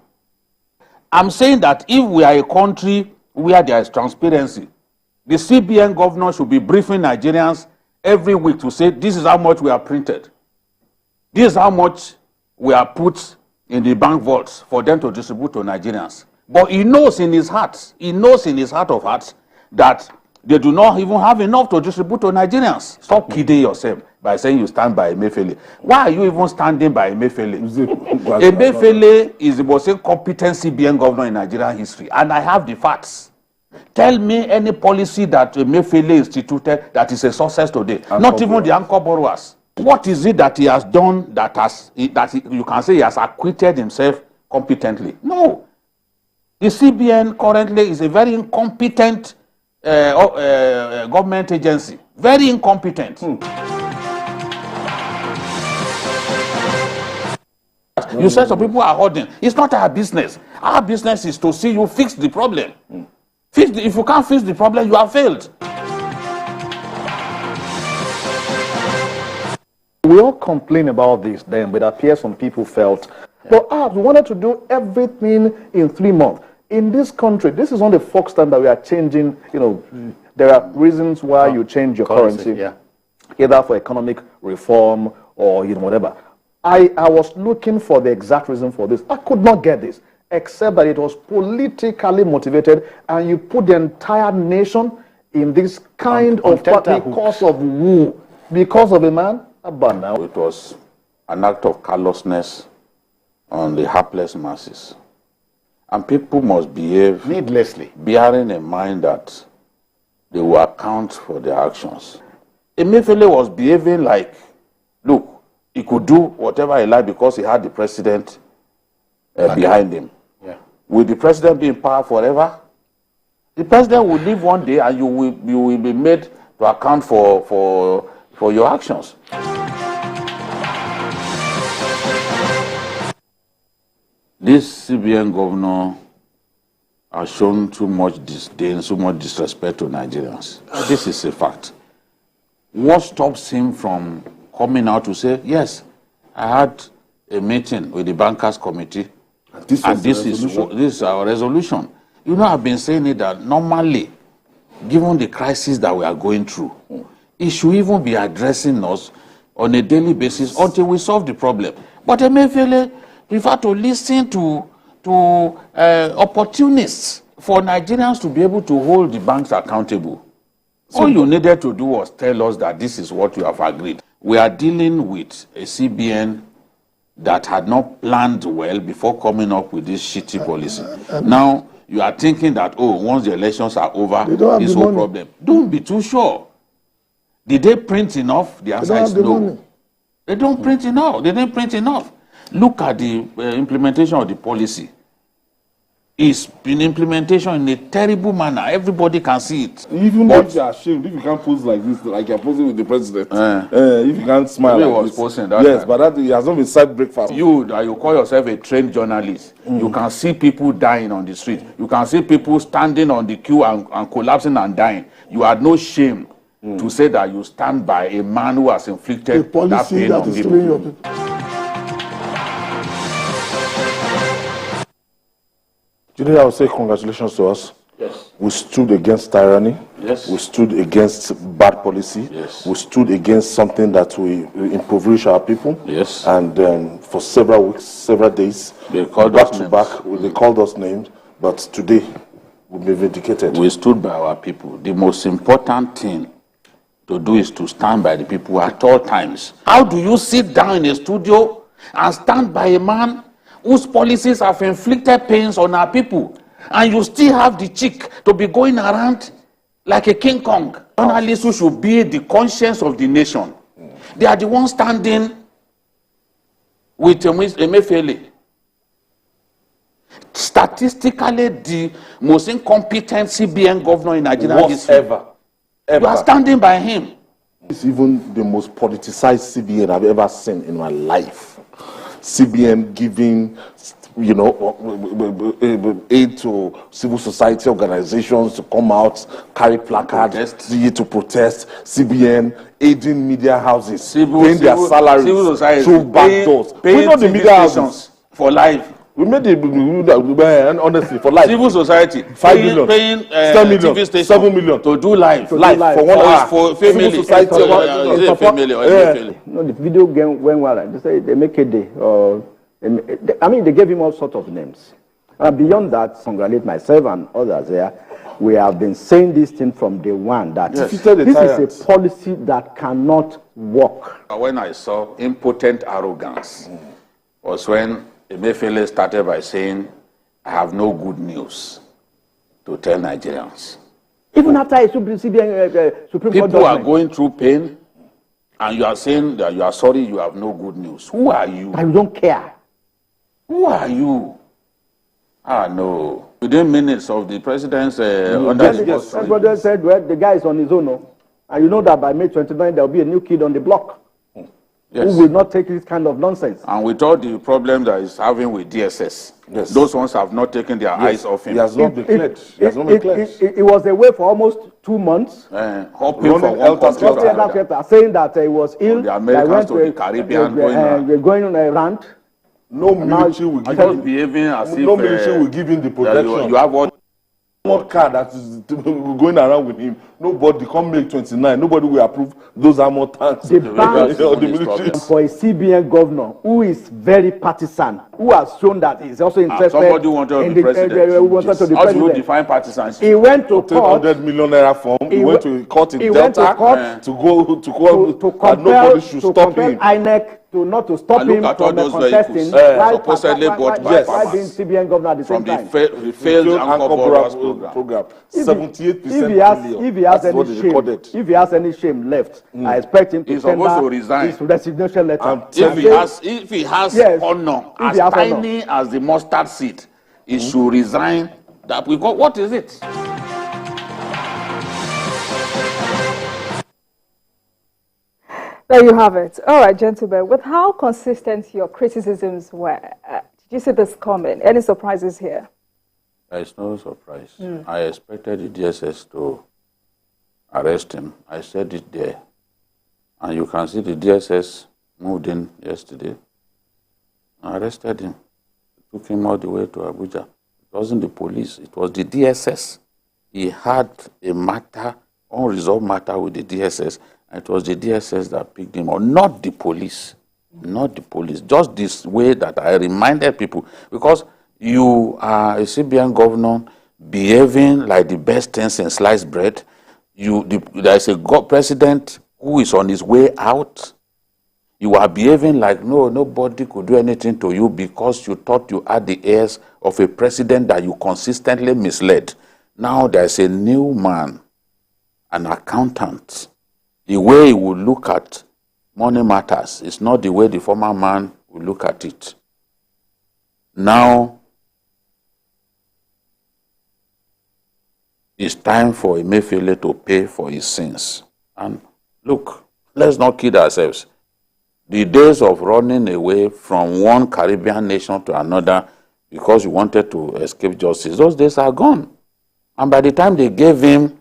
I'm saying that if we are a country where there is transparency, the CBN governor should be briefing Nigerians every week to say, this is how much we have printed. This is how much we have put in the bank vaults for them to distribute to Nigerians. But he knows in his heart of hearts, that they do not even have enough to distribute to Nigerians. Stop kidding yourself by saying you stand by Emefiele. Why are you even standing by Emefiele? Emefiele is the most incompetent CBN governor in Nigerian history, and I have the facts. Tell me any policy that Emefiele instituted that is a success today. Not even the anchor borrowers. What is it that he has done you can say he has acquitted himself competently? No. The CBN currently is a very incompetent government agency. Very incompetent. You said some people are hoarding. It's not our business. Our business is to see you fix the problem. If you can't fix the problem, you have failed. We all complain about this then, but it appears some people felt, perhaps we wanted to do everything in 3 months. In this country, this is not the first time that we are changing, there are reasons why you change your currency, either for economic reform or whatever. I was looking for the exact reason for this. I could not get this, except that it was politically motivated, and you put the entire nation in this kind of because of who? Because of a man? Now. It was an act of callousness on the hapless masses. And people must behave needlessly, bearing in mind that they will account for their actions. Emefiele was behaving like, look, he could do whatever he liked because he had the president behind him. Yeah. Will the president be in power forever? The president will leave one day and you will be made to account for your actions. This CBN governor has shown too much disdain, so much disrespect to Nigerians. This is a fact. What stops him from coming out to say, yes, I had a meeting with the bankers committee, and this is our resolution. I've been saying it that normally, given the crisis that we are going through, it should even be addressing us on a daily basis until we solve the problem. But Emefiele prefer to listen to opportunists for Nigerians to be able to hold the banks accountable. All you needed to do was tell us that this is what you have agreed. We are dealing with a CBN that had not planned well before coming up with this shitty policy. Now, you are thinking that, once the elections are over, it's no problem. Don't be too sure. Did they print enough? The answer is no. They don't print enough. They didn't print enough. Look at the implementation of the policy. It's been implementation in a terrible manner. Everybody can see it. Even if you are ashamed, if you can't pose like this, like you're posing with the president, if you can't smile like this. Posing that yes, time. but that has not been side breakfast. You call yourself a trained journalist. You can see people dying on the street. You can see people standing on the queue and collapsing and dying. You had no shame to say that you stand by a man who has inflicted that pain on people. Today I would say congratulations to us. Yes. We stood against tyranny. Yes. We stood against bad policy. Yes. We stood against something that will impoverish our people. Yes. And for several weeks, several days, they called back us to names. back, they called us names. But today, we'll be vindicated. We stood by our people. The most important thing to do is to stand by the people at all times. How do you sit down in a studio and stand by a man whose policies have inflicted pains on our people, and you still have the cheek to be going around like a King Kong? Journalists who should be the conscience of the nation. They are the ones standing with Emefiele. Statistically, the most incompetent CBN governor in Nigeria history. Ever. You are standing by him. It's even the most politicized CBN I've ever seen in my life. CBN giving, aid to civil society organizations to come out, carry placards, to protest. CBN aiding media houses, paying their salaries through back doors. Paying the media houses for life. We made the honestly for life. Civil society 5 million, paying 10 million, TV station 7 million to do live for 1 hour for family. Civil society, the video game went well. They say they make a day. They gave him all sorts of names. Beyond that, congratulate myself and others there. We have been saying this thing from day one that this is a policy that cannot work. When I saw impotent arrogance was when Emefiele started by saying, I have no good news to tell Nigerians. Even after a Supreme Court people are going through pain, and you are saying that you are sorry you have no good news. Who are you? And you don't care. Who are you? No. Within minutes of the president's everybody said, well, the guy is on his own. And you know that by May 29, there will be a new kid on the block. who will not take this kind of nonsense. And with all the problem that he's having with DSS, those ones have not taken their eyes off him. He has not declared. It was away for almost 2 months. Hoping for one country, saying that he was ill. The Americans to the Caribbean we're going on a rant. No military will give him. Behaving as No military will give him the protection. You have what? One car that is going around with him. Nobody come May 29. Nobody will approve those armored tanks. The bank for a CBN governor who is very partisan, who has shown that he's also interested. Somebody wanted to be president. How do you define partisanship? He went to court. 100 million naira form. He went to court in Delta to nobody should stop him. INEC to stop him from contesting. Supposedly bought by why being CBN governor at the same time? From the failed Anchor program. 78% if he has any shame left, I expect him to tender his resignation letter. If he has honor, as tiny as the mustard seed, he should resign. That we got. What is it? There you have it. All right, gentlemen, with how consistent your criticisms were, did you see this coming? Any surprises here? There is no surprise. I expected the DSS to arrest him. I said it there. And you can see the DSS moved in yesterday. I arrested him. Took him all the way to Abuja. It wasn't the police. It was the DSS. He had a matter, unresolved matter with the DSS. It was the DSS that picked him up, not the police. Not the police. Just this way that I reminded people. Because you are a CBN governor behaving like the best things in sliced bread. There is a president who is on his way out. You are behaving like nobody could do anything to you because you thought you had the heirs of a president that you consistently misled. Now there is a new man, an accountant. The way he will look at money matters is not the way the former man will look at it. Now, it's time for Emefiele to pay for his sins. And look, let's not kid ourselves. The days of running away from one Caribbean nation to another because you wanted to escape justice, those days are gone. And by the time they gave him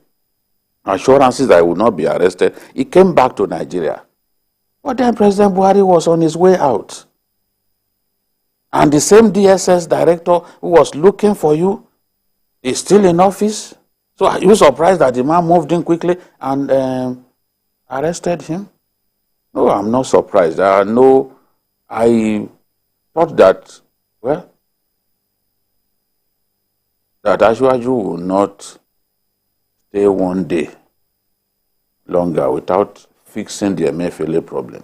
assurances that he would not be arrested, he came back to Nigeria. But then President Buhari was on his way out. And the same DSS director who was looking for you is still in office. So are you surprised that the man moved in quickly and arrested him? No, I'm not surprised. I thought that, well, that Ashwaju will not stay one day longer without fixing the Emefiele problem.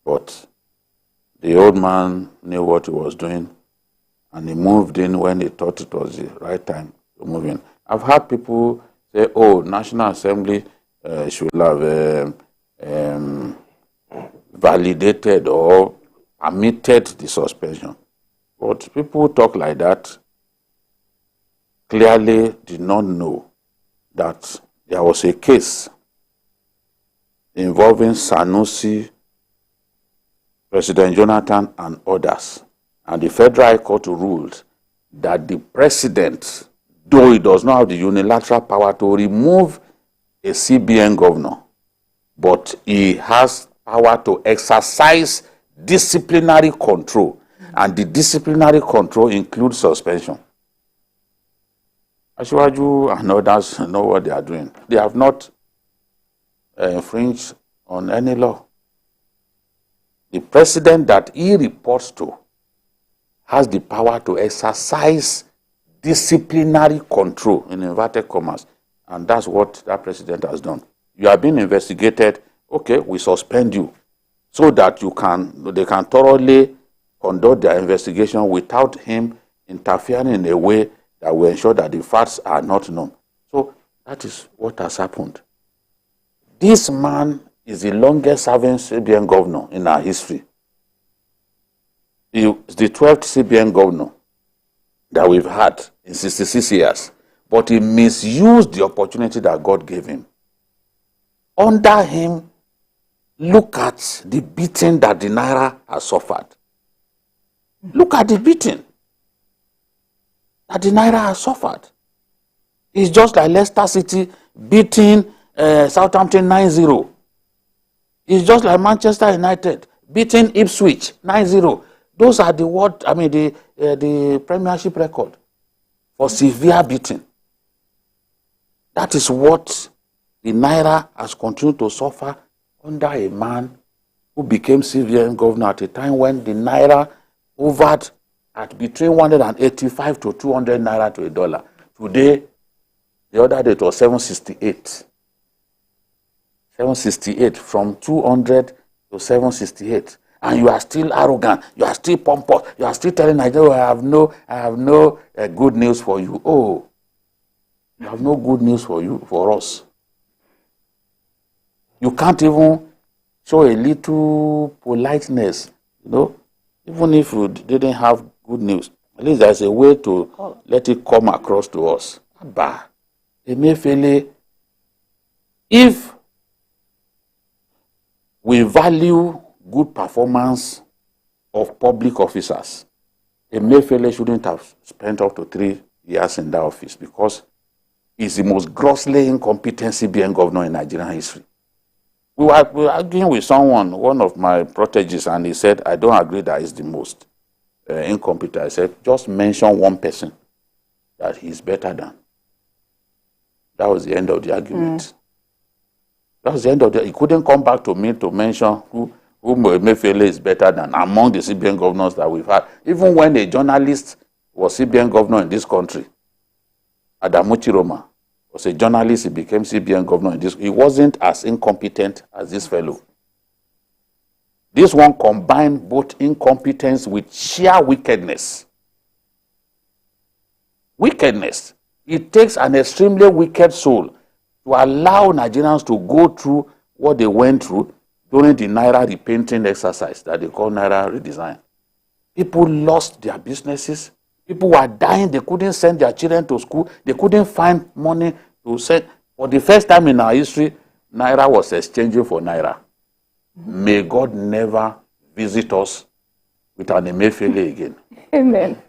But the old man knew what he was doing, and he moved in when he thought it was the right time to move in. I've had people say, oh, National Assembly should have validated or permitted the suspension. But people who talk like that clearly did not know that there was a case involving Sanusi, President Jonathan, and others. And the Federal High Court ruled that the president, though he does not have the unilateral power to remove a CBN governor, but he has power to exercise disciplinary control. And the disciplinary control includes suspension. Ashwaju and others know what they are doing. They have not infringed on any law. The president that he reports to has the power to exercise disciplinary control, in inverted commas, and that's what that president has done. You are being investigated, okay, we suspend you, so that they can thoroughly conduct their investigation without him interfering in a way that will ensure that the facts are not known. So that is what has happened. This man is the longest serving CBN governor in our history. He is the 12th CBN governor that we've had in 66 years. But he misused the opportunity that God gave him. Under him, Look at the beating that the Naira has suffered. Look at the beating that the Naira has suffered. It's just like Leicester City beating Southampton 9-0. It's just like Manchester United beating Ipswich 9-0. Those are the Premiership record for severe beating. That is what the Naira has continued to suffer under a man who became CBN governor at a time when the Naira hovered at between 185 to 200 Naira to a dollar. Today, the other day it was 768. 768, from 200 to 768. And you are still arrogant, you are still pompous, you are still telling Nigeria, I have no good news for you. Oh, you have no good news for us. You can't even show a little politeness, even if you didn't have good news. At least there's a way to let it come across to us. Abba, Emefiele, if we value good performance of public officers, Emefiele shouldn't have spent up to 3 years in that office, because he's the most grossly incompetent CBN governor in Nigerian history. We were arguing with one of my proteges, and he said, I don't agree that he's the most incompetent. I said, just mention one person that he's better than. That was the end of the argument. That was the end of the... He couldn't come back to me to mention who Emefiele is better than among the CBN governors that we've had. Even when a journalist was CBN governor in this country, Adamu Chiroma was a journalist, he became CBN governor in this. He wasn't as incompetent as this fellow. This one combined both incompetence with sheer wickedness. Wickedness. It takes an extremely wicked soul to allow Nigerians to go through what they went through during the Naira repainting exercise that they call Naira redesign. People lost their businesses. People were dying. They couldn't send their children to school. They couldn't find money to send. For the first time in our history, Naira was exchanging for Naira. May God never visit us with an Emefiele again. Amen.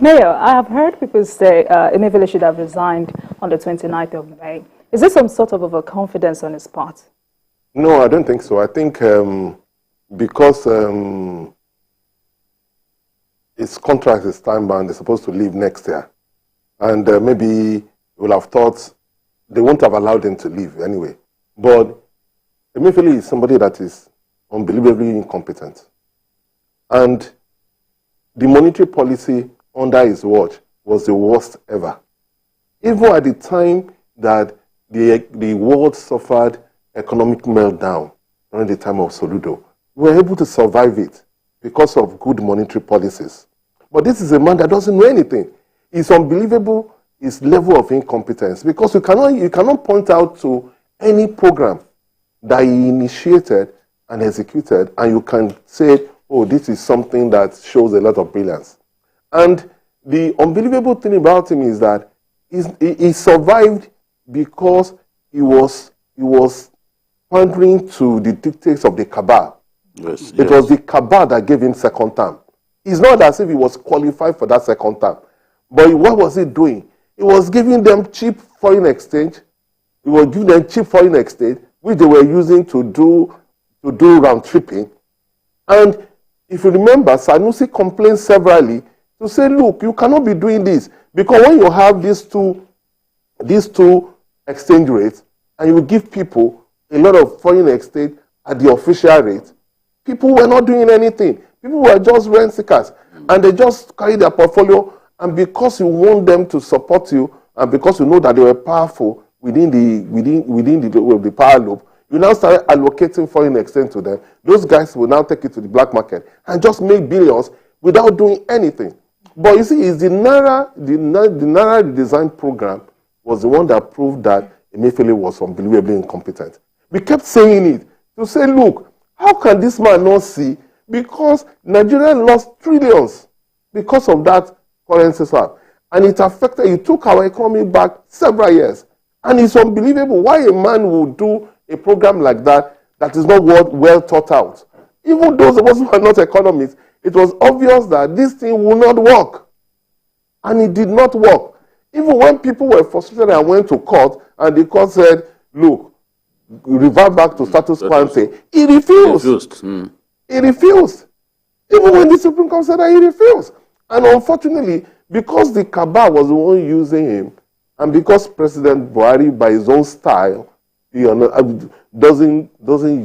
Mayor, I have heard people say Emefiele should have resigned on the 29th of May. Is this some sort of overconfidence on his part? No, I don't think so. I think because his contract is time-bound, they're supposed to leave next year. And maybe will have thought they won't have allowed him to leave anyway. But Emefiele is somebody that is unbelievably incompetent. And the monetary policy under his watch was the worst ever. Even at the time that the world suffered economic meltdown during the time of Soludo, we were able to survive it because of good monetary policies. But this is a man that doesn't know anything. It's unbelievable, his level of incompetence, because you cannot point out to any program that he initiated and executed, and you can say, oh, this is something that shows a lot of brilliance. And the unbelievable thing about him is that he survived because he was pandering to the dictates of the cabal. Yes, it was the cabal that gave him second term. It's not as if he was qualified for that second term. But what was he doing? He was giving them cheap foreign exchange. He was giving them cheap foreign exchange, which they were using to do round tripping. And if you remember, Sanusi complained severally to say, look, you cannot be doing this, because when you have these two exchange rates and you give people a lot of foreign exchange at the official rate, people were not doing anything. People were just rent seekers, and they just carry their portfolio, and because you want them to support you, and because you know that they were powerful within the power loop, you now start allocating foreign exchange to them. Those guys will now take it to the black market and just make billions without doing anything. But you see, it's the Naira redesign program was the one that proved that Emefiele was unbelievably incompetent. We kept saying it to say, look, how can this man not see? Because Nigeria lost trillions because of that currency swap. And it took our economy back several years. And it's unbelievable why a man would do a program like that that is not well thought out. Even those of us who are not economists, it was obvious that this thing will not work. And it did not work. Even when people were frustrated and went to court, and the court said, look, revert back to status quo ante, he refused. He refused. Even when the Supreme Court said that, he refused. And unfortunately, because the cabal was the one using him, and because President Buhari, by his own style, doesn't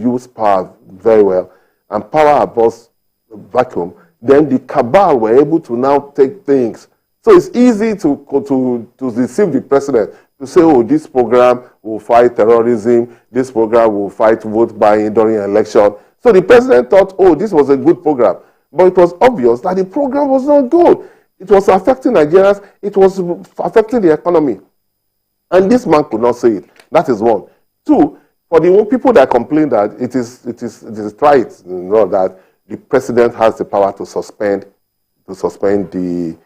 use power very well, and power abhors vacuum, then the cabal were able to now take things. So it's easy to deceive the president, to say, oh, this program will fight terrorism, this program will fight vote buying during an election. So the president thought, oh, this was a good program. But it was obvious that the program was not good. It was affecting Nigerians. It was affecting the economy. And this man could not say it. That is one. Two, for the people that complain that it is right, that the president has the power to suspend the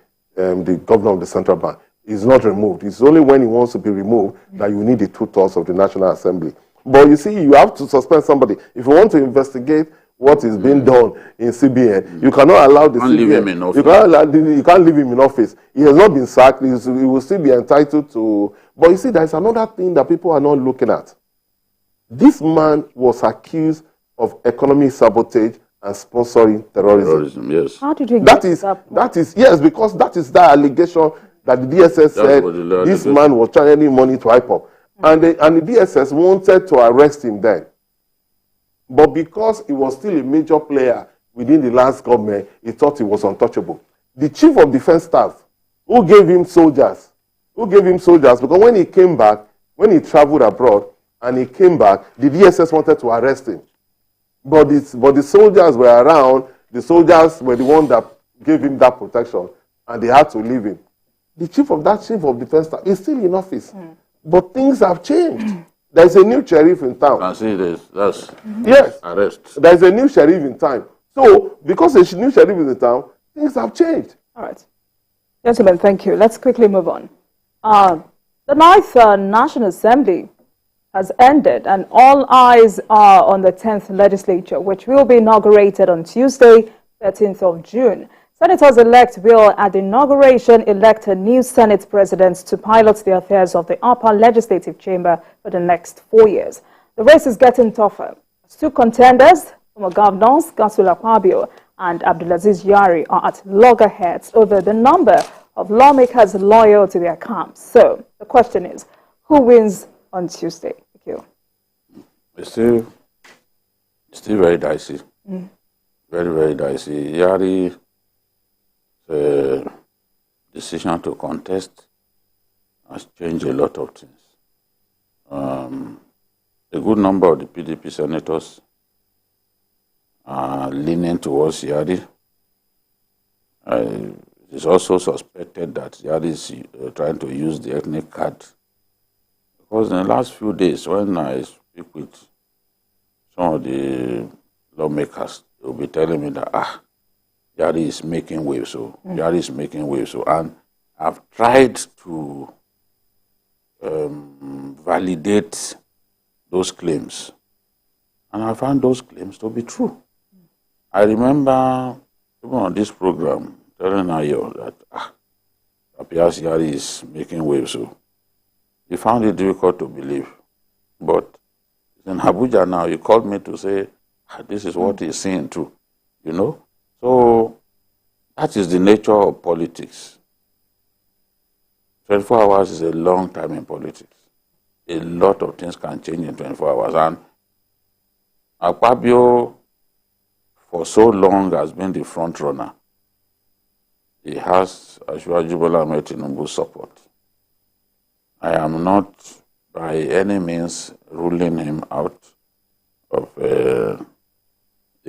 governor of the central bank. It's not removed. It's only when he wants to be removed that you need the 2/3 of the National Assembly. But you see, you have to suspend somebody. If you want to investigate what is being done in CBN, you cannot allow the CBN. Leave him in office. You can't leave him in office. He has not been sacked. He will still be entitled to. But you see, there's another thing that people are not looking at. This man was accused of economic sabotage and sponsoring terrorism. Yes. How did you get that is yes, because that is that allegation that the DSS said this man was channeling money to IPOP. And the DSS wanted to arrest him then. But because he was still a major player within the last government, he thought he was untouchable. The chief of defense staff, who gave him soldiers, because when he came back, when he traveled abroad and he came back, the DSS wanted to arrest him. But the soldiers were around, the soldiers were the ones that gave him that protection, and they had to leave him. The chief of defense staff is still in office. But things have changed. There's a new sheriff in town. I see this. That's yes. Arrest. There's a new sheriff in town. So, because a new sheriff is in town, things have changed. All right. Gentlemen, thank you. Let's quickly move on. The 9th National Assembly has ended, and all eyes are on the 10th legislature, which will be inaugurated on Tuesday, 13th of June. Senators-elect will, at the inauguration, elect a new Senate president to pilot the affairs of the upper legislative chamber for the next 4 years. The race is getting tougher. Two contenders, former governors Godswill Akpabio and Abdulaziz Yari, are at loggerheads over the number of lawmakers loyal to their camps. So the question is, who wins on Tuesday? Thank you. It's still very dicey. Very, very dicey. Yari, the decision to contest has changed a lot of things. A good number of the PDP senators are leaning towards Yari. It is also suspected that Yari is trying to use the ethnic card. Because in the last few days, when I speak with some of the lawmakers, they will be telling me that, Yari is making waves, Yari is making waves. And I've tried to validate those claims. And I found those claims to be true. I remember, even on this program, telling Ayo that, appears Yari is making waves. He found it difficult to believe. But in Abuja now, he called me to say, this is what he's seeing too, So that is the nature of politics. 24 hours is a long time in politics. A lot of things can change in 24 hours. And Akpabio, for so long, has been the front runner. He has Asiwaju Bola Ahmed Tinubu's support. I am not by any means ruling him out of the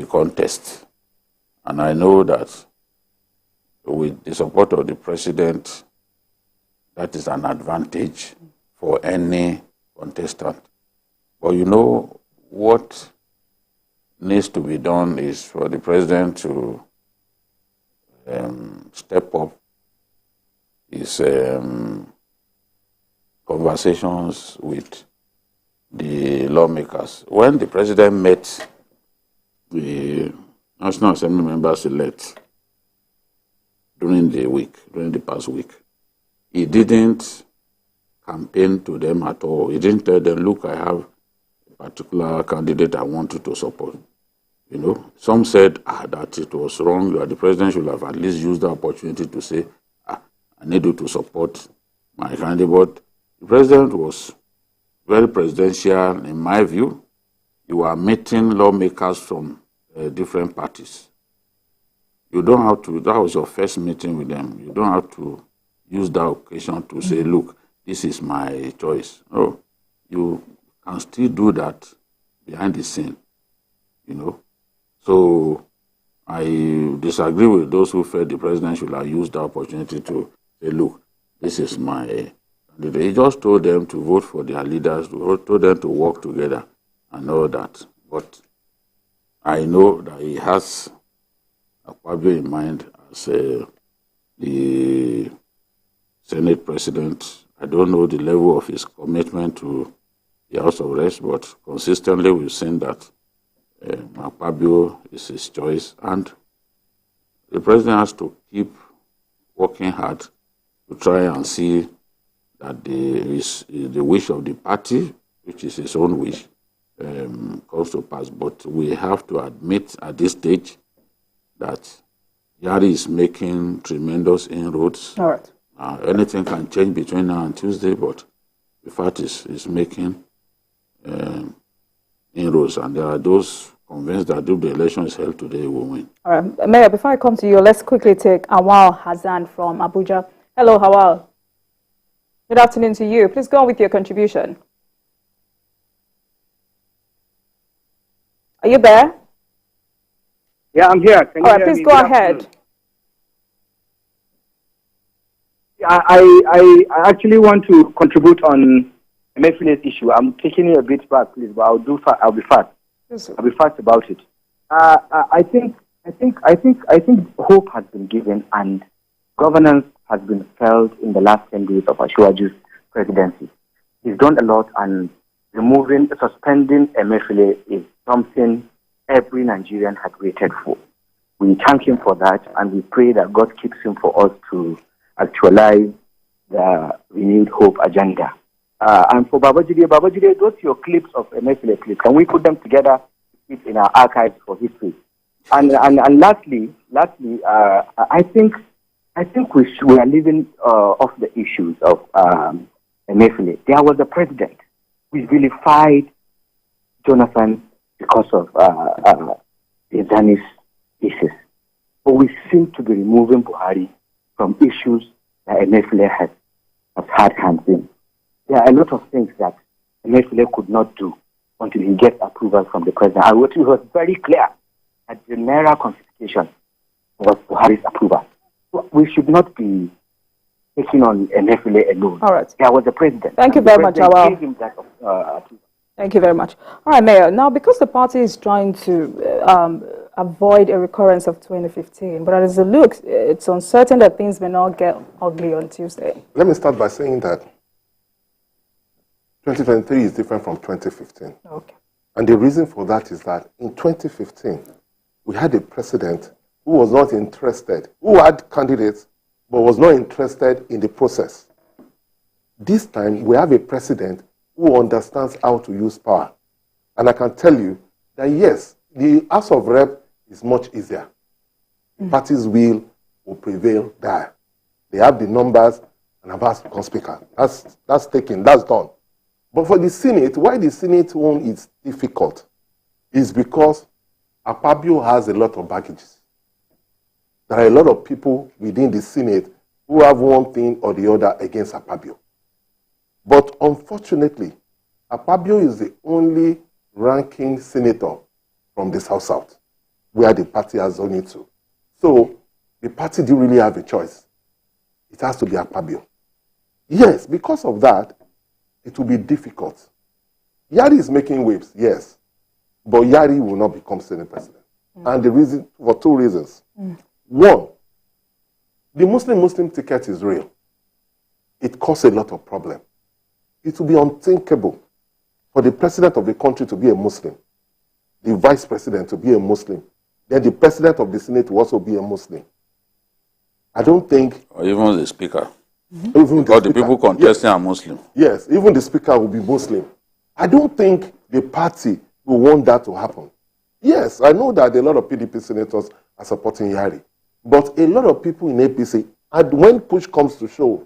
contest. And I know that with the support of the president, that is an advantage for any contestant. But what needs to be done is for the president to step up his conversations with the lawmakers. When the president met the National Assembly members elect during the past week, he didn't campaign to them at all. He didn't tell them, look, I have a particular candidate I want you to support. You know, some said that it was wrong, that the president should have at least used the opportunity to say, I need you to support my candidate. But the president was very presidential, in my view. You are meeting lawmakers from different parties. You don't have to, that was your first meeting with them. You don't have to use that occasion to say, look, this is my choice. No, you can still do that behind the scene, you know. So I disagree with those who felt the president should have used the opportunity to say, look, this is my candidate. He just told them to vote for their leaders, told them to work together and all that. But I know that he has Akpabio in mind as the Senate president. I don't know the level of his commitment to the House of Reps, but consistently we've seen that Akpabio is his choice, and the president has to keep working hard to try and see that the wish of the party, which is his own wish, comes to pass. But we have to admit at this stage that Yari is making tremendous inroads. All right. Anything can change between now and Tuesday, but the fact is making inroads, and there are those convinced that if the election is held today, we will win. All right. Mayor, before I come to you, let's quickly take Awal Hassan from Abuja. Hello, Awal. Good afternoon to you. Please go on with your contribution. Are you there? Yeah, I'm here. All right, please go ahead. I actually want to contribute on Emefiele's issue. I'm taking it a bit back, please, but I'll be fast. Yes, I'll be fast about it. I think hope has been given and governance has been felt in the last 10 days of Asiwaju's presidency. He's done a lot, and suspending Emefiele is something every Nigerian had waited for. We thank him for that, and we pray that God keeps him for us to actualize the renewed hope agenda. And for Babajide, those your clips of Emefiele clips. Can we put them together in our archives for history? And lastly, I think we are living off the issues of Emefiele. There was a president who vilified Jonathan because of the Zannis issues. But we seem to be removing Buhari from issues that Emefiele has had hands in. There are a lot of things that Emefiele could not do until he gets approval from the president. And it was very clear that the Naira confiscation was Buhari's approval. So we should not be taking on Emefiele alone. All right. There was a president. Thank you very much, Awal. Thank you very much. All right, Mayor. Now, because the party is trying to avoid a recurrence of 2015, but as it looks, it's uncertain that things may not get ugly on Tuesday. Let me start by saying that 2023 is different from 2015. Okay. And the reason for that is that in 2015, we had a president who was not interested, who had candidates, but was not interested in the process. This time, we have a president who understands how to use power. And I can tell you that, yes, the House of Rep is much easier. The party's will prevail there. They have the numbers and Abbas becomes speaker. That's taken, that's done. But for the Senate, why the Senate one is difficult is because Akpabio has a lot of baggages. There are a lot of people within the Senate who have one thing or the other against Akpabio. But unfortunately, Akpabio is the only ranking senator from the South, where the party has zoned it to. So the party didn't really have a choice. It has to be Akpabio. Yes, because of that, it will be difficult. Yari is making waves, yes, but Yari will not become Senate president. And the reason, for two reasons. One, the Muslim ticket is real. It causes a lot of problem. It will be unthinkable for the president of the country to be a Muslim, the vice president to be a Muslim, then the president of the Senate will also be a Muslim. I don't think... Or even the speaker. Even because the people contesting are Muslim. Yes, even the speaker will be Muslim. I don't think the party will want that to happen. Yes, I know that a lot of PDP senators are supporting Yari, but a lot of people in APC, and when push comes to shove,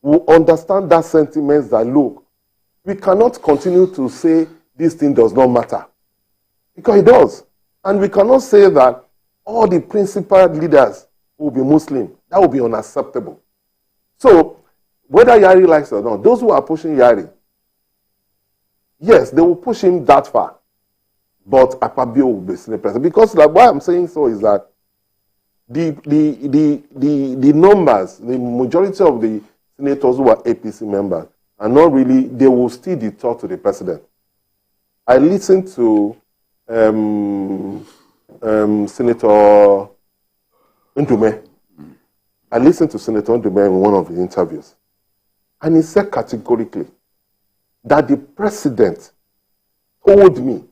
will understand that sentiment that, look, we cannot continue to say this thing does not matter. Because it does. And we cannot say that all the principal leaders will be Muslim. That will be unacceptable. So, whether Yari likes it or not, those who are pushing Yari, yes, they will push him that far. But Akpabio will be Senate president. Because like, why I'm saying so is that the numbers, the majority of the senators who are APC members are not really, they will still defer to the president. I listened to Senator Ndume. I listened to Senator Ndume in one of his interviews. And he said categorically that the president told me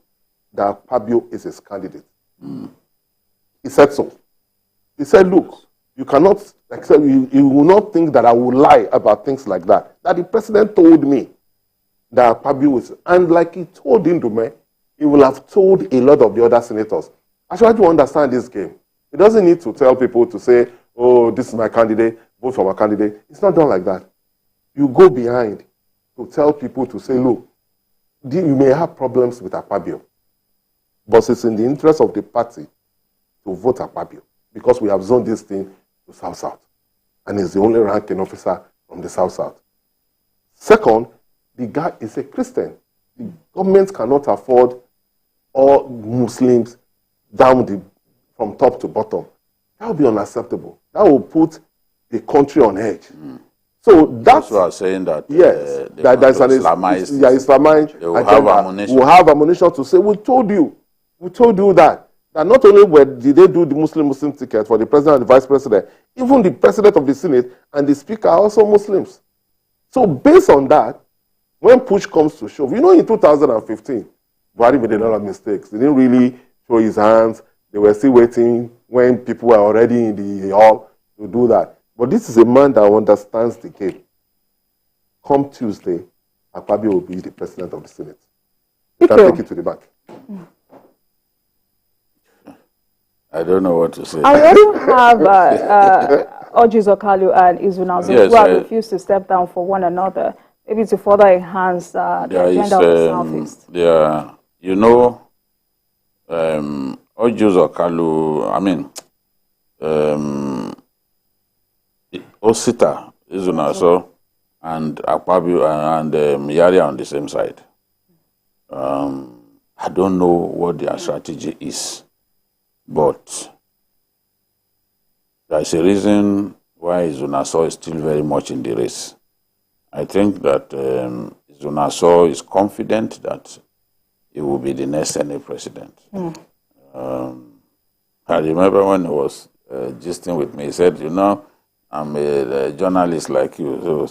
that Akpabio is his candidate. He said so. He said, look, you cannot accept, you will not think that I will lie about things like that. That the president told me that Akpabio is, and like he told Ndume, he will have told a lot of the other senators. I try to understand this game. He doesn't need to tell people to say, oh, this is my candidate, vote for my candidate. It's not done like that. You go behind to tell people to say, look, you may have problems with Akpabio, but it's in the interest of the party to vote Akpabio because we have zoned this thing to South-South. And he's the only ranking officer from the South-South. Second, the guy is a Christian. The government cannot afford all Muslims down from top to bottom. That will be unacceptable. That will put the country on edge. So that's why I'm saying that yes, there's an Islamized they will have ammunition. Will have ammunition to say, we told you that not only did they do the Muslim ticket for the president and the vice president, even the president of the Senate and the speaker are also Muslims. So based on that, when push comes to shove, in 2015, Buhari made a lot of mistakes. He didn't really show his hands. They were still waiting when people were already in the hall to do that. But this is a man that understands the game. Come Tuesday, Akpabio will be the president of the Senate. You can take it to the bank. I don't know what to say. I already have Orji Zokalu and Izunazo who have refused to step down for one another, maybe to further enhance the agenda of the Southeast. Orji Zokalu, Osita, Izunaso, and Akpabio and Yari on the same side. I don't know what their strategy is, but there's a reason why Izunaso is still very much in the race. I think that Izunaso is confident that he will be the next Senate president. I remember when he was gisting with me, he said, I'm a journalist like you, so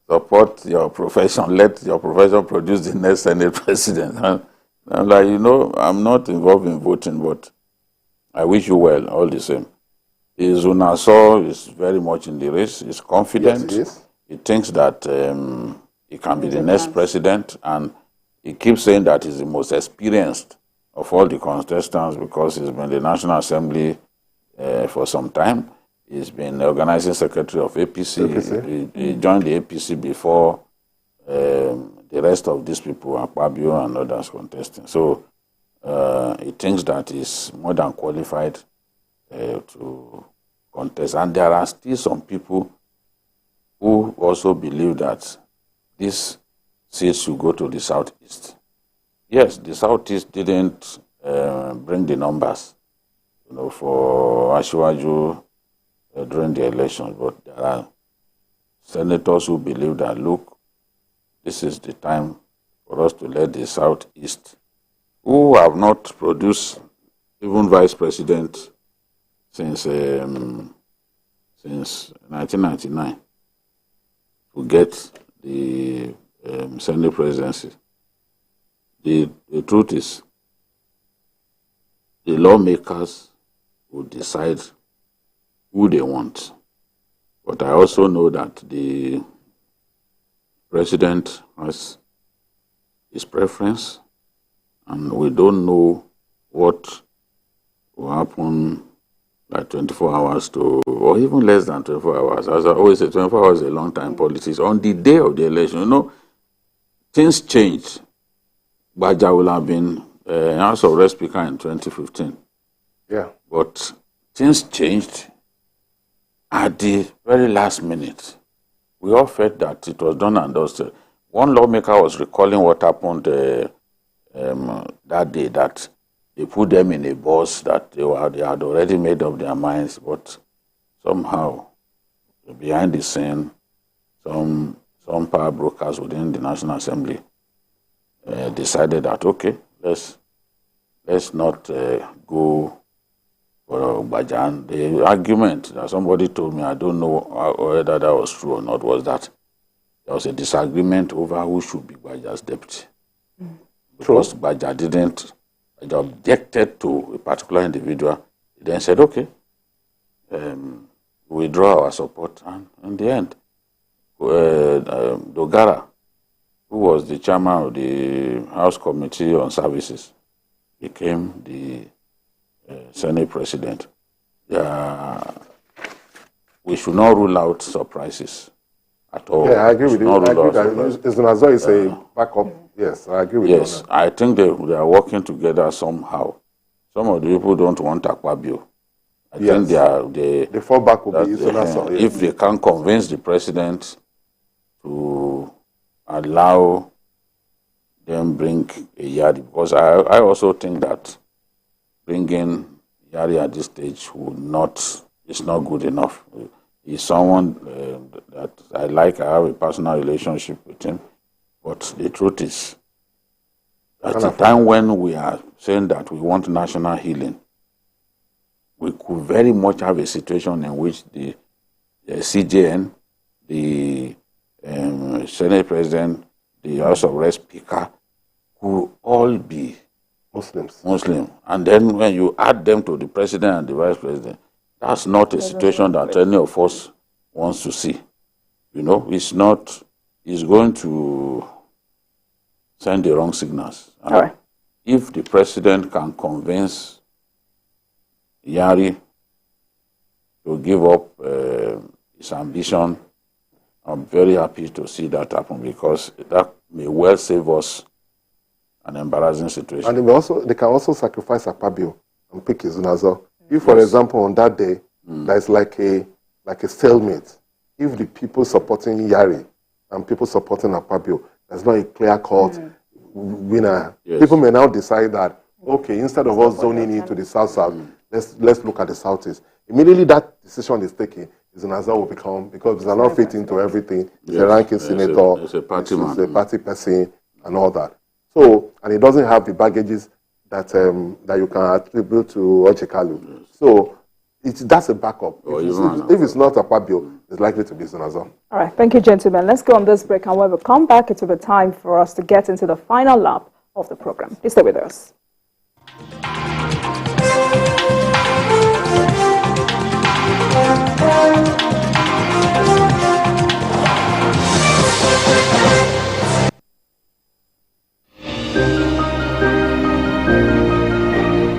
support your profession, let your profession produce the next Senate president. And I'm like, I'm not involved in voting, but I wish you well, all the same. Izunaso is very much in the race, he's confident. Yes, he thinks that he can be the next president, and he keeps saying that he's the most experienced of all the contestants because he's been in the National Assembly for some time. He's been organizing secretary of APC. He joined the APC before the rest of these people, Akpabio and others, contesting. So he thinks that he's more than qualified to contest. And there are still some people who also believe that this seat should go to the Southeast. Yes, the Southeast didn't bring the numbers, for Asiwaju during the elections, but there are senators who believe that, look, this is the time for us to let the Southeast, who have not produced even vice president since 1999, to get the Senate presidency. The truth is, the lawmakers will decide who they want. But I also know that the president has his preference, and we don't know what will happen like 24 hours to, or even less than 24 hours. As I always say, 24 hours is a long time politics. On the day of the election, you know, things changed. Baja will have been House of Rep Speaker in 2015. Yeah. But things changed at the very last minute. We all felt that it was done and dusted. One lawmaker was recalling what happened that day, that they put them in a bus, that they had already made up their minds, but somehow, behind the scene, some power brokers within the National Assembly decided that, okay, let's not go for Bajan. The argument that somebody told me, I don't know whether that was true or not, was that there was a disagreement over who should be Baja's deputy. Because Baja objected to a particular individual. He then said, okay, we withdraw our support. And in the end, Dogara, who was the chairman of the House Committee on Services, became the Senate president. We should not rule out surprises at all. Yeah, I agree with you. I agree that it's a backup. Yes, I agree with you. Yes, I think they are working together somehow. Some of the people don't want Akpabio. I think the fallback will be Isonaso. If they can convince the president to allow them bring a Yari, because I also think that bringing Yari at this stage is not good enough. He's someone that I like. I have a personal relationship with him. But the truth is, at the time when we are saying that we want national healing, we could very much have a situation in which the CJN, the Senate President, the House of Rep Speaker could all be Muslim. And then when you add them to the President and the Vice President, that's not a situation that any of us wants to see. You know, it's going to send the wrong signals. All right. If the president can convince Yari to give up his ambition, I'm very happy to see that happen, because that may well save us an embarrassing situation. And they can also sacrifice Akpabio and pick his Unazo. If, for example, on that day, there's like a stalemate. If the people supporting Yari and people supporting Akpabio, there's not a clear-cut winner. Yes. People may now decide that, okay, instead of us zoning into the south-south, let's look at the southeast. Immediately that decision is taken, Unazo will become, because they are not fit into everything. He's a ranking senator, he's a party man. He's a party person, and all that. So, and he doesn't have the baggages that you can attribute to Ochikalu. Yes. So, that's a backup. If it's not Akpabio, it's likely to be Unazo. All right, thank you, gentlemen. Let's go on this break, and when we come back, it will be time for us to get into the final lap of the program. Please stay with us.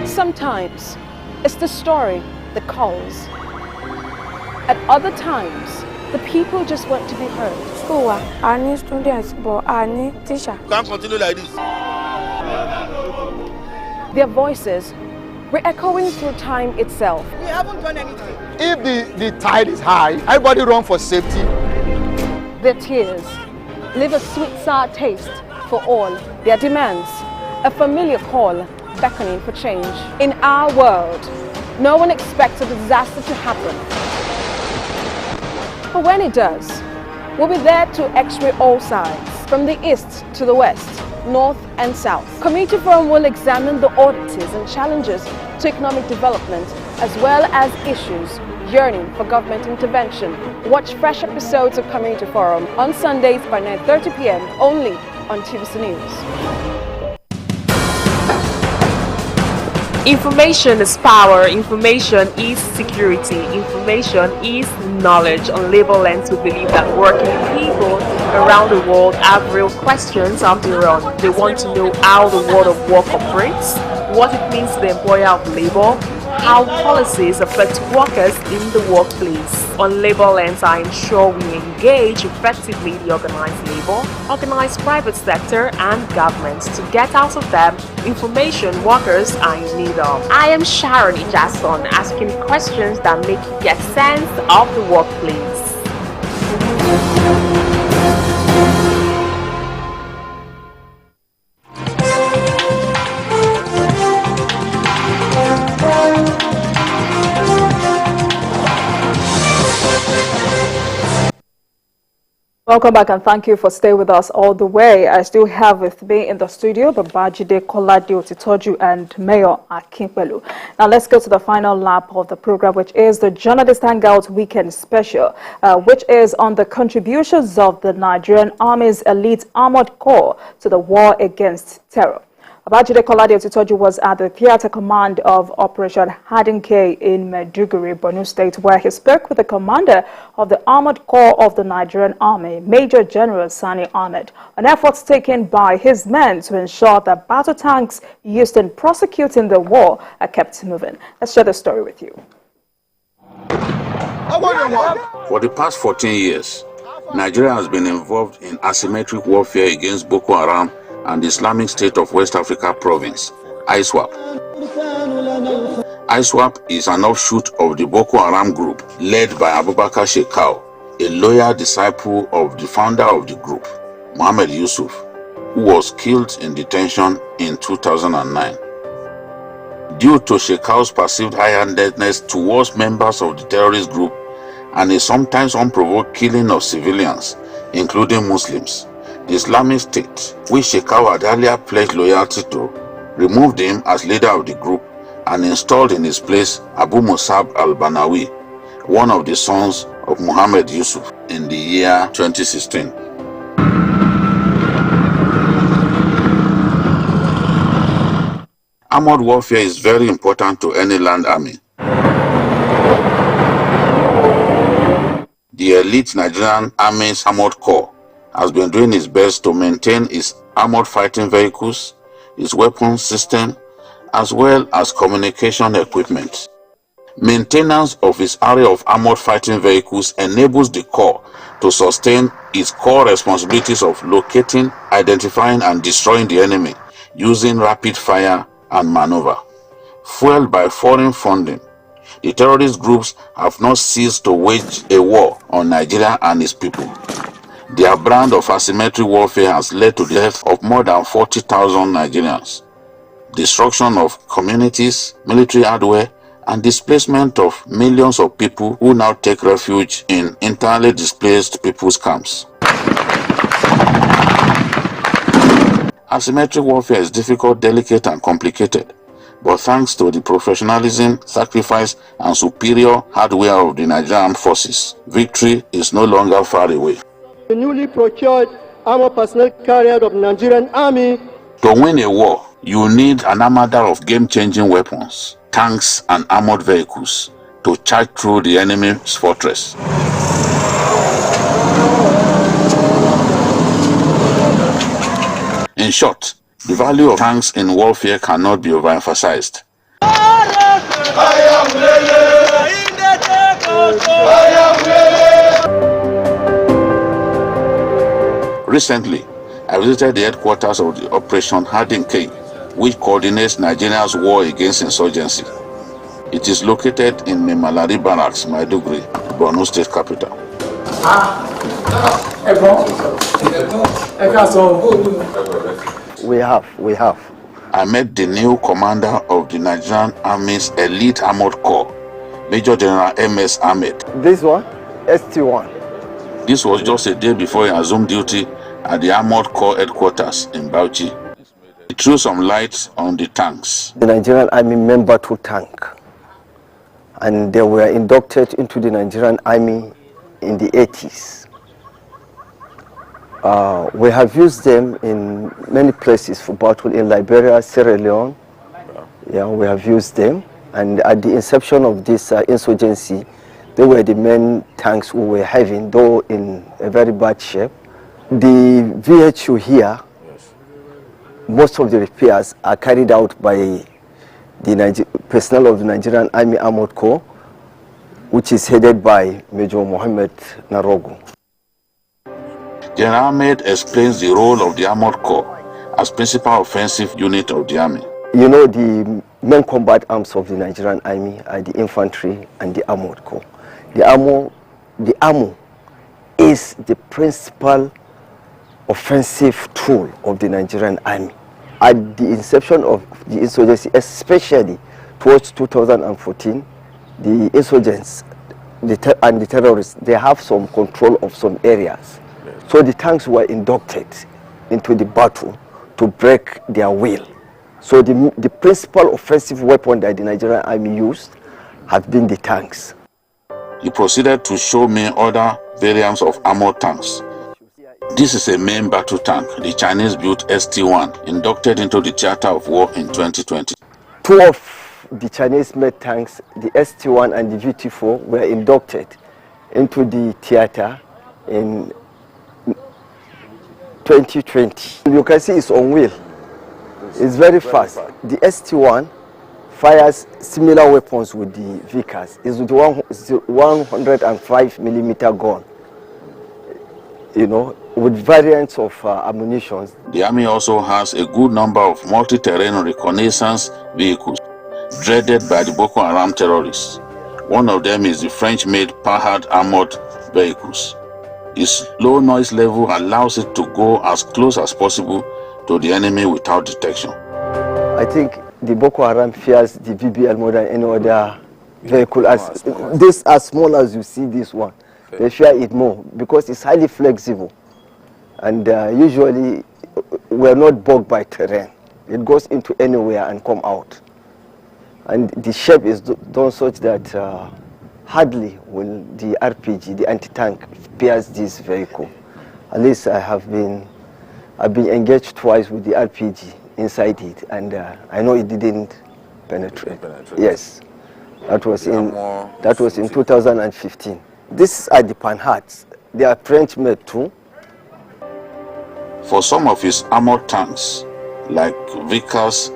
Sometimes it's the story that calls. At other times, the people just want to be heard. School, I need students, but I need teachers. Can't continue like this. Their voices re-echoing through time itself. We haven't done anything. If the tide is high, everybody run for safety. Their tears leave a sweet, sour taste for all. Their demands, a familiar call beckoning for change. In our world, no one expects a disaster to happen. But when it does, we'll be there to x-ray all sides, from the east to the west, north and south. Community Forum will examine the oddities and challenges to economic development as well as issues yearning for government intervention. Watch fresh episodes of Community Forum on Sundays by 9:30 p.m. only on TVC News. Information is power, information is security, information is knowledge. On Labor Lens, we believe that working people around the world have real questions of their own. They want to know how the world of work operates, what it means to the employer of labor, how policies affect workers in the workplace. On Labor Lens, I ensure we engage effectively the organized labor, organized private sector, and government to get out of them information workers are in need of. I am Sharon Ijason, asking questions that make you get sense of the workplace. Welcome back and thank you for staying with us all the way. I still have with me in the studio Babajide Kolade Otitoju and Mayor Akinpelu. Now let's go to the final lap of the program, which is the Journalist Hangout Weekend Special, which is on the contributions of the Nigerian Army's elite armored corps to the war against terror. Babajide Kolade Otitoju was at the Theatre Command of Operation Hadinke in Maiduguri, Borno State, where he spoke with the commander of the Armored Corps of the Nigerian Army, Major General Sani Ahmed, on efforts taken by his men to ensure that battle tanks used in prosecuting the war are kept moving. Let's share the story with you. For the past 14 years, Nigeria has been involved in asymmetric warfare against Boko Haram and the Islamic State of West Africa Province, ISWAP. ISWAP is an offshoot of the Boko Haram group led by Abubakar Shekau, a loyal disciple of the founder of the group, Mohammed Yusuf, who was killed in detention in 2009. Due to Shekau's perceived high-handedness towards members of the terrorist group and a sometimes unprovoked killing of civilians, including Muslims, the Islamic State, which Shekau had earlier pledged loyalty to, removed him as leader of the group and installed in his place Abu Musab al-Banawi, one of the sons of Muhammad Yusuf, in the year 2016. Armored warfare is very important to any land army. The elite Nigerian Army's Armored Corps has been doing its best to maintain its armored fighting vehicles, its weapons system, as well as communication equipment. Maintenance of its area of armored fighting vehicles enables the Corps to sustain its core responsibilities of locating, identifying, and destroying the enemy using rapid fire and maneuver. Fueled by foreign funding, the terrorist groups have not ceased to wage a war on Nigeria and its people. Their brand of asymmetric warfare has led to the death of more than 40,000 Nigerians, destruction of communities, military hardware, and displacement of millions of people who now take refuge in internally displaced people's camps. Asymmetric warfare is difficult, delicate, and complicated, but thanks to the professionalism, sacrifice, and superior hardware of the Nigerian Armed Forces, victory is no longer far away. The newly procured armored personnel carrier of the Nigerian Army. To win a war, you need an armada of game-changing weapons, tanks, and armored vehicles to charge through the enemy's fortress. In short, the value of tanks in warfare cannot be overemphasized. Recently, I visited the headquarters of the Operation Hadinke, which coordinates Nigeria's war against insurgency. It is located in Memalari Barracks, Maiduguri, Borno State capital. We have. I met the new commander of the Nigerian Army's elite armored corps, Major General MS Ahmed. This one, ST1. This was just a day before he assumed duty at the Armored Corps headquarters in Bauchi. He threw some light on the tanks. The Nigerian Army member 2 tank and they were inducted into the Nigerian Army in the 80s. We have used them in many places for battle in Liberia, Sierra Leone. Yeah, we have used them. And at the inception of this insurgency, they were the main tanks we were having, though in a very bad shape. The VHU here, most of the repairs are carried out by the personnel of the Nigerian Army Armored Corps, which is headed by Major Mohammed Narogo. General Ahmed explains the role of the Armored Corps as principal offensive unit of the Army. You know, the main combat arms of the Nigerian Army are the infantry and the Armored Corps. The armor is the principal offensive tool of the Nigerian Army. At the inception of the insurgency, especially towards 2014, the insurgents and the terrorists, they have some control of some areas. So the tanks were inducted into the battle to break their will. So the principal offensive weapon that the Nigerian Army used have been the tanks. He proceeded to show me other variants of armored tanks. This is a main battle tank, the Chinese-built ST-1, inducted into the theater of war in 2020. Two of the Chinese-made tanks, the ST-1 and the VT-4, were inducted into the theater in 2020. You can see it's on wheel. It's very fast. The ST-1 fires similar weapons with the Vickers. It's with 105mm gun. You know, with variants of ammunition. The Army also has a good number of multi-terrain reconnaissance vehicles dreaded by the Boko Haram terrorists. One of them is the French-made Pahad armored vehicles. Its low noise level allows it to go as close as possible to the enemy without detection. I think the Boko Haram fears the VBL more than any other vehicle. This as small as you see this one. They fear it more because it's highly flexible, and usually we're not bogged by terrain. It goes into anywhere and come out, and the shape is done such that hardly will the RPG, the anti-tank, pierce this vehicle. At least I've been engaged twice with the RPG inside it, and I know it didn't penetrate. Yes, that was in 2015. These are the Panhards. They are French-made too. For some of his armored tanks, like Vickers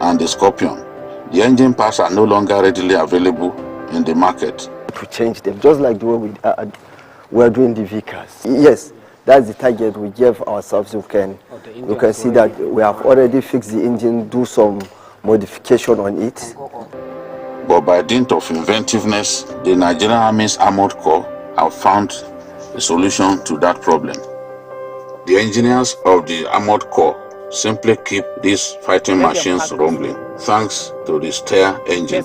and the Scorpion, the engine parts are no longer readily available in the market. To change them, just like the way we are doing the Vickers. Yes, that's the target we gave ourselves. You can see that we have already fixed the engine, do some modification on it. But by dint of inventiveness, the Nigerian Army's Armored Corps have found a solution to that problem. The engineers of the Armored Corps simply keep these fighting machines rumbling, thanks to the steer engine.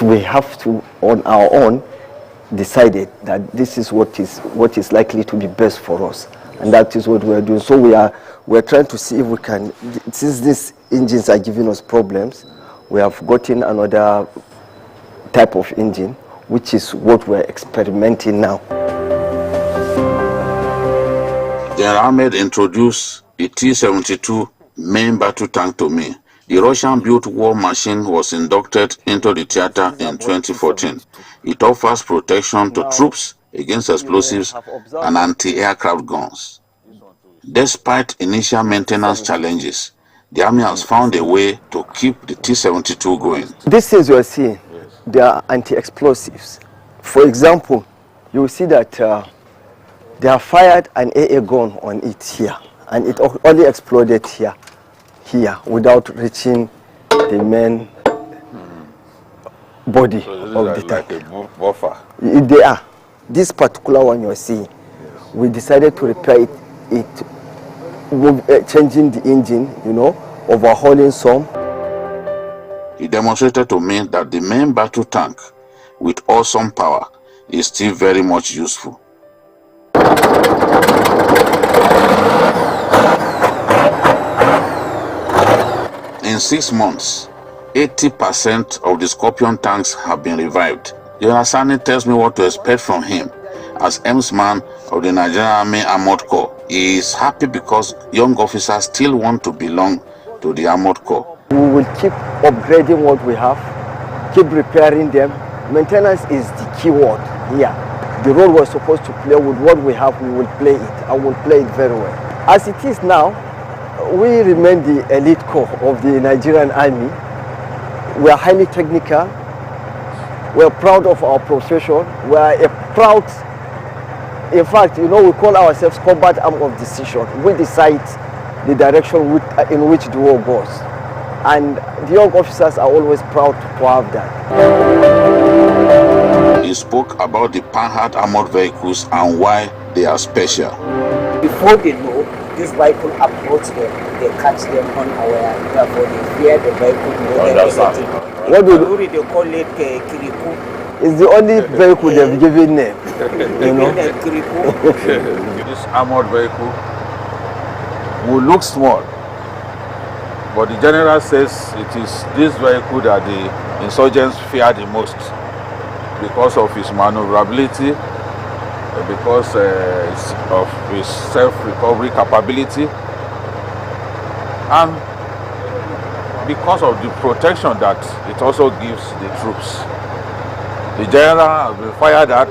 We have to, on our own, decided that this is what is likely to be best for us, and that is what we are doing. So we're trying to see if we can, since these engines are giving us problems, we have gotten another type of engine, which is what we're experimenting now. General Ahmed introduced the T-72 main battle tank to me. The Russian-built war machine was inducted into the theater in 2014. It offers protection to troops against explosives and anti-aircraft guns. Despite initial maintenance challenges, the Army has found a way to keep the T-72 going. These things you are seeing, they are anti-explosives. For example, you will see that they have fired an AA gun on it here, and it only exploded here without reaching the main body of the tank. Like a buffer. They are. This particular one you are seeing, we decided to repair it changing the engine, you know, overhauling some. He demonstrated to me that the main battle tank, with awesome power, is still very much useful. In 6 months, 80% of the Scorpion tanks have been revived. General Sani tells me what to expect from him. As M-man of the Nigerian Army Armored Corps, he is happy because young officers still want to belong to the Armored Corps. We will keep upgrading what we have, keep repairing them. Maintenance is the key word here. The role we're supposed to play with what we have, we will play it, and we'll play it very well. As it is now, we remain the elite corps of the Nigerian Army. We are highly technical. We are proud of our profession. We are a proud, in fact, we call ourselves combat arm of decision. We decide the direction in which the war goes. And the young officers are always proud to have that. He spoke about the Panhard armored vehicles and why they are special. Before they know, this vehicle approach them, they catch them unaware, therefore they fear the vehicle more than anything. What do they call it Kirikou? It's the only vehicle they've given name. This armored vehicle will look small, but the general says it is this vehicle that the insurgents fear the most because of its maneuverability, because of his self-recovery capability, and because of the protection that it also gives the troops. The general has been fired at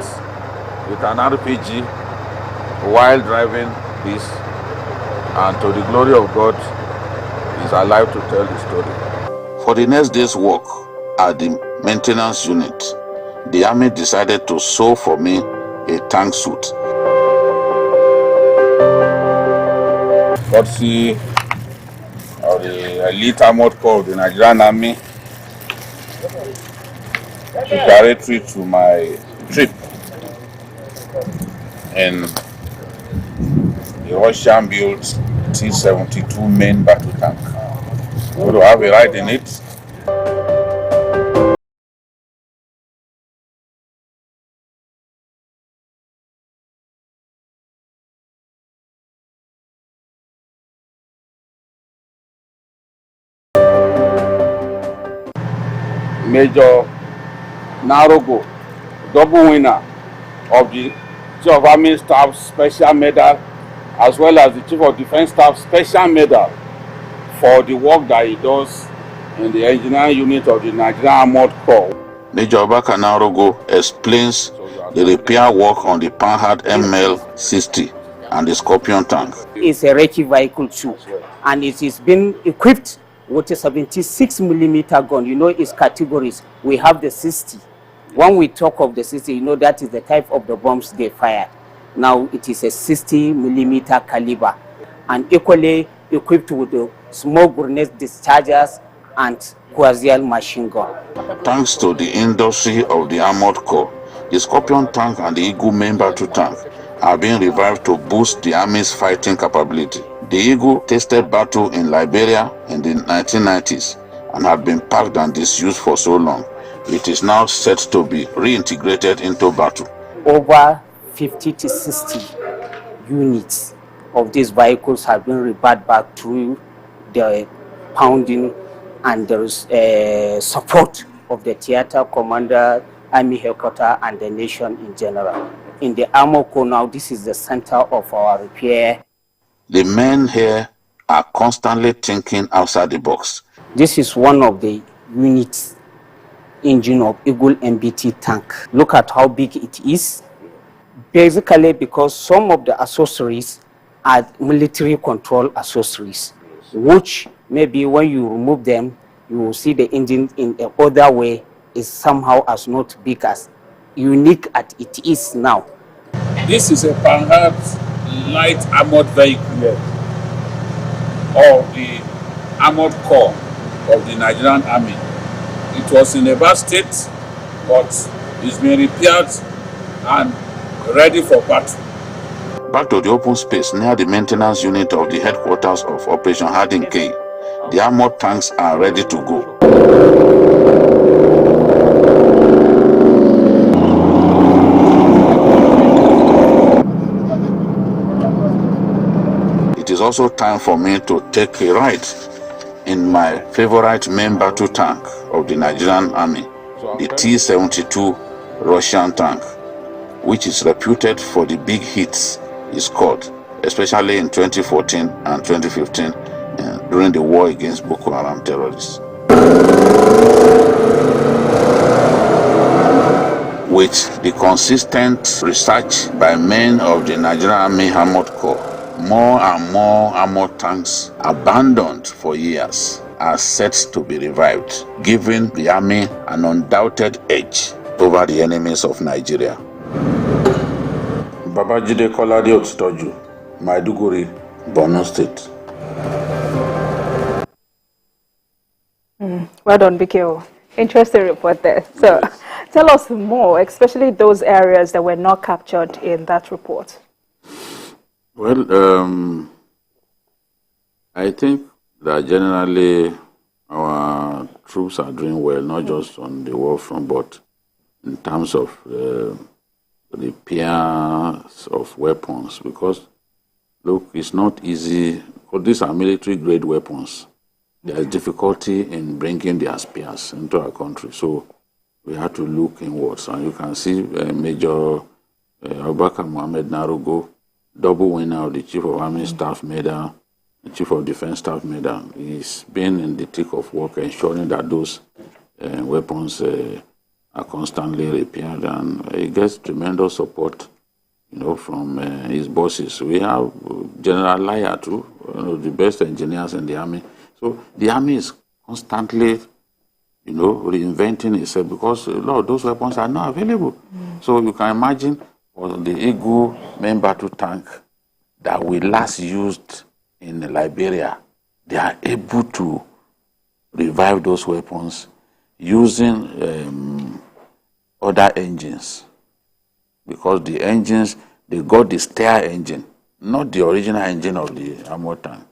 with an RPG while driving this, and to the glory of God, is alive to tell the story. For the next day's work at the maintenance unit, the army decided to sew for me a tank suit. Courtesy of the elite armored corps of the Nigerian Army, preparatory to my trip in the Russian-built T-72 main battle tank. I'm going to have a ride in it. Major Narogo, double winner of the Chief of Army Staff Special Medal, as well as the Chief of Defense Staff Special Medal for the work that he does in the engineering unit of the Nigerian Armored Corps. Major Obaka Narogo explains the repair work on the Panhard ML-60 and the Scorpion tank. It's a recce vehicle too, and it is been equipped with a 76mm gun. Its categories. We have the 60. When we talk of the 60, that is the type of the bombs they fire. Now it is a 60mm caliber, and equally equipped with the small grenade dischargers and Quasial machine gun. Thanks to the industry of the Armored Corps, the Scorpion tank and the Eagle main battle tank are being revived to boost the Army's fighting capability. The Eagle tasted battle in Liberia in the 1990s and had been parked and disused for so long. It is now set to be reintegrated into battle. Over 50 to 60 units of these vehicles have been revived back through the pounding and the support of the theater commander, Army headquarters, and the nation in general. In the Armor Corps now, this is the center of our repair. The men here are constantly thinking outside the box. This is one of the units engine of Eagle MBT tank. Look at how big it is. Basically because some of the accessories are military control accessories, which maybe when you remove them, you will see the engine in the other way is somehow as not big as unique as it is now. This is a Panhard light armored vehicle of the Armored Corps of the Nigerian Army. It was in a bad state, but it's been repaired and ready for battle. Back to the open space near the maintenance unit of the headquarters of Operation Hardin K. The armored tanks are ready to go. It is also time for me to take a ride in my favorite main battle tank of the Nigerian Army, the T-72 Russian tank, which is reputed for the big hits it scored, especially in 2014 and 2015 during the war against Boko Haram terrorists. With the consistent research by men of the Nigerian Army Armored Corps, more and more armored tanks abandoned for years are set to be revived, giving the army an undoubted edge over the enemies of Nigeria. Babajide Kolade Otitoju, Maiduguri, Borno State. Well done, BKO. Interesting report there. So, tell us more, especially those areas that were not captured in that report. Well, I think that generally our troops are doing well, not just on the war front, but in terms of repairs of weapons. Because, look, it's not easy, because these are military-grade weapons. There is difficulty in bringing their spares into our country. So we have to look inwards. And you can see Major Abubakar Mohammed Narugo, double winner of the Chief of Army Staff Medal, the Chief of Defense Staff Medal. He's been in the thick of work ensuring that those weapons are constantly repaired, and he gets tremendous support, you know, from his bosses. We have General Laya too, one of the best engineers in the army. So the army is constantly, you know, reinventing itself because a lot of those weapons are not available. So you can imagine for the Eagle main battle tank that we last used in Liberia, they are able to revive those weapons using other engines, because the engines, they got the stair engine, not the original engine of the armored tank,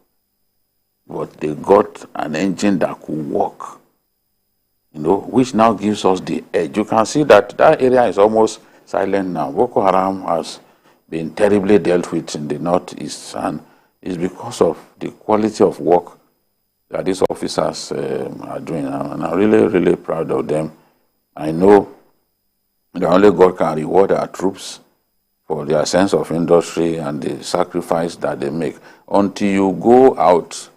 but they got an engine that could work, you know, which now gives us the edge. You can see that that area is almost silent now. Boko Haram has been terribly dealt with in the northeast, and it's because of the quality of work that these officers are doing. And I'm really, really proud of them. I know that only God can reward our troops for their sense of industry and the sacrifice that they make. Until you go out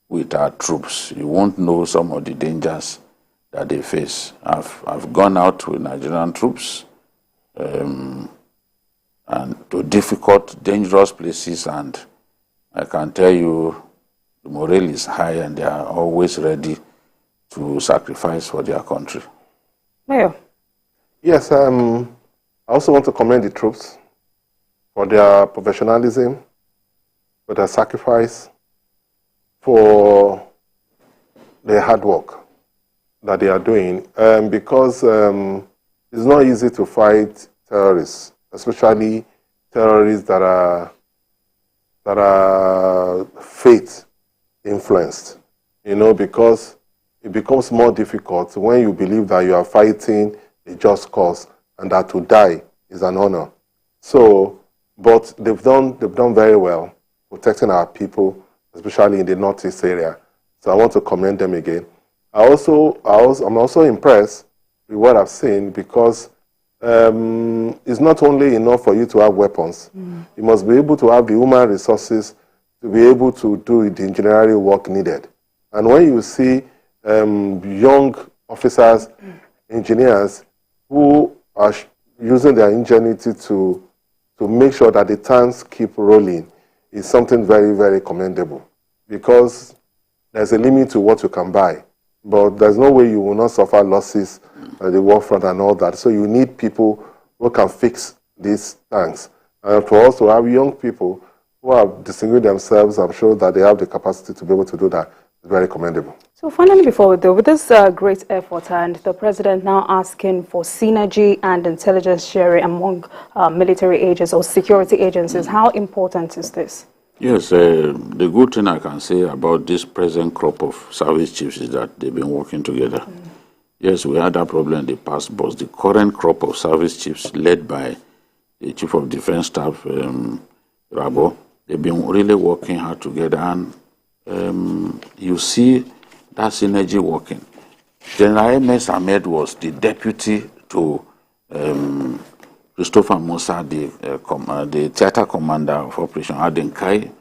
with our troops, you won't know some of the dangers that they face. I've gone out with Nigerian troops and to difficult, dangerous places, and I can tell you the morale is high and they are always ready to sacrifice for their country. Mayor. Yes, I also want to commend the troops for their professionalism, for their sacrifice, for their hard work that they are doing, because it's not easy to fight terrorists, especially terrorists that are faith influenced, you know, because it becomes more difficult when you believe that you are fighting a just cause and that to die is an honor. So, but they've done very well protecting our people, especially in the northeast area. So I want to commend them again. I'm also impressed with what I've seen, because it's not only enough for you to have weapons. You must be able to have the human resources to be able to do the engineering work needed. And when you see young officers, engineers, who are using their ingenuity to make sure that the tanks keep rolling, is something very, very commendable, because there's a limit to what you can buy. But there's no way you will not suffer losses at the war front and all that. So you need people who can fix these tanks. And for us to have young people who have distinguished themselves, I'm sure that they have the capacity to be able to do that. It's very commendable. So finally, before we do, with this great effort and the president now asking for synergy and intelligence sharing among military agents or security agencies, how important is this? Yes, the good thing I can say about this present crop of service chiefs is that they've been working together. Yes, we had that problem in the past, but the current crop of service chiefs led by the Chief of Defense Staff, Rabo, they've been really working hard together, and you see that synergy working. General M.S. Ahmed was the deputy to Christopher Musa, the theater commander of Operation Adenkai,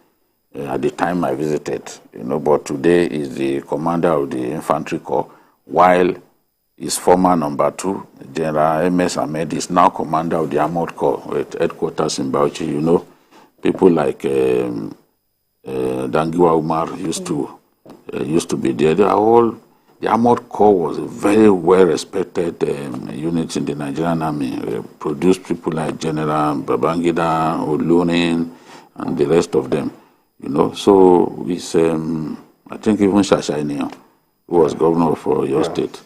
at the time I visited. But today is the commander of the infantry corps, while his former number 2, General M.S. Ahmed, is now commander of the armored corps with headquarters in Bauchi. People like Dangiwa Umar used to be there. They are all. The armored corps was a very well-respected unit in the Nigerian army. Produced people like General Babangida, Olunin, and the rest of them. So it's, I think even Shashaini, who was governor for your state.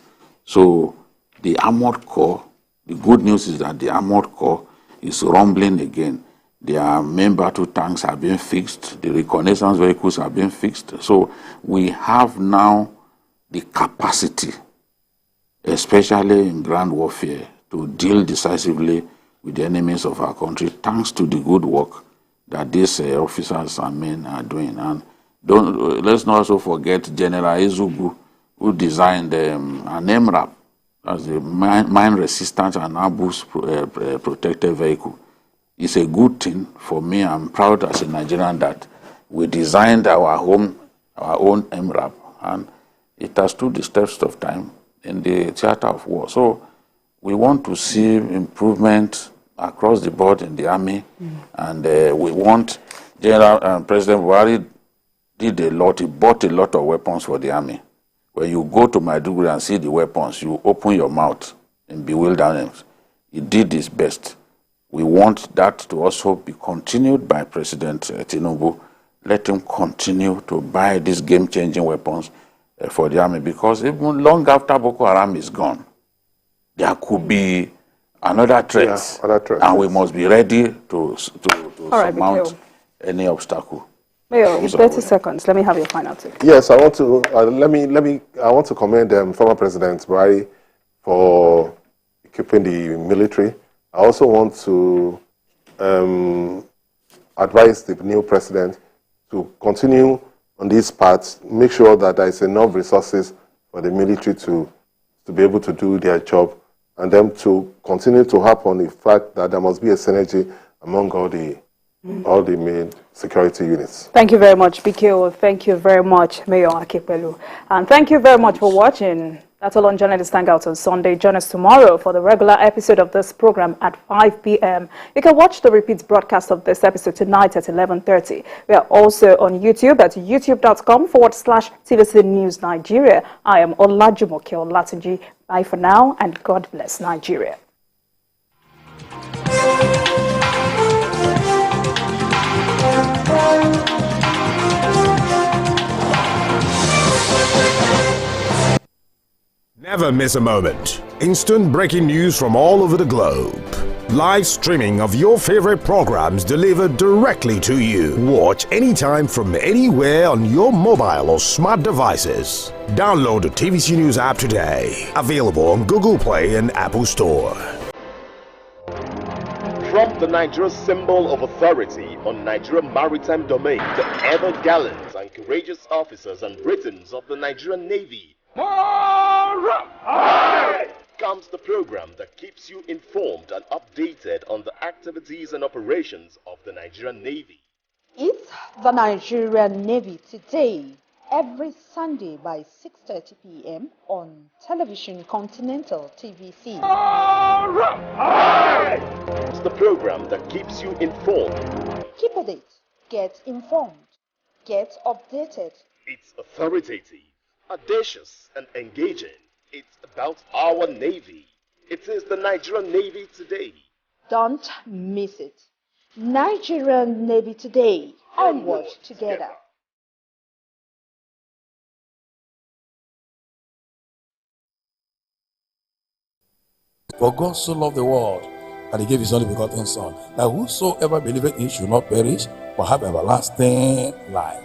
So the armored corps, the good news is that the armored corps is rumbling again. Their main battle tanks have been fixed. The reconnaissance vehicles have been fixed. So we have now the capacity, especially in ground warfare, to deal decisively with the enemies of our country, thanks to the good work that these officers and men are doing. And let's not also forget General Izugu, who designed an MRAP, as a mine-resistant and ambush-protected vehicle. It's a good thing for me. I'm proud as a Nigerian that we designed our own MRAP, and it has stood the test of time in the theater of war. So we want to see improvement across the board in the army, and we want President Buhari did a lot. He bought a lot of weapons for the army. When you go to Maiduguri and see the weapons, you open your mouth in bewilderment. He did his best. We want that to also be continued by President Tinubu. Let him continue to buy these game-changing weapons for the army, because even long after Boko Haram is gone, there could be another threat, and we must be ready to surmount any obstacle. Mayor, in 30 seconds, let me have your final take. Yes, I want to I want to commend former President Buhari for keeping the military. I also want to advise the new president to continue on this path, make sure that there is enough resources for the military to be able to do their job, and them to continue to harp on the fact that there must be a synergy among all the main security units. Thank you very much, BKO. Thank you very much, Mayor Akipelu. And thank you very much for watching. That's all on Journalist Hangout on Sunday. Join us tomorrow for the regular episode of this program at 5 p.m. You can watch the repeat broadcast of this episode tonight at 11:30. We are also on YouTube at youtube.com/TVC News Nigeria. I am Olajumoke Olatunji. Bye for now, and God bless Nigeria. Never miss a moment. Instant breaking news from all over the globe. Live streaming of your favorite programs delivered directly to you. Watch anytime from anywhere on your mobile or smart devices. Download the TVC News app today. Available on Google Play and Apple Store. From the Nigeria symbol of authority on Nigerian maritime domain to ever gallant and courageous officers and Britons of the Nigerian Navy, comes the program that keeps you informed and updated on the activities and operations of the Nigerian Navy. It's the Nigerian Navy Today, every Sunday by 6:30 p.m. on Television Continental TVC. It's the program that keeps you informed. Keep a date, get informed, get updated. It's authoritative, audacious and engaging. It's about our Navy. It is the Nigerian Navy Today. Don't miss it. Nigerian Navy Today. Onward together. For God so loved the world that he gave his only begotten Son, that whosoever believeth in him should not perish, but have everlasting life.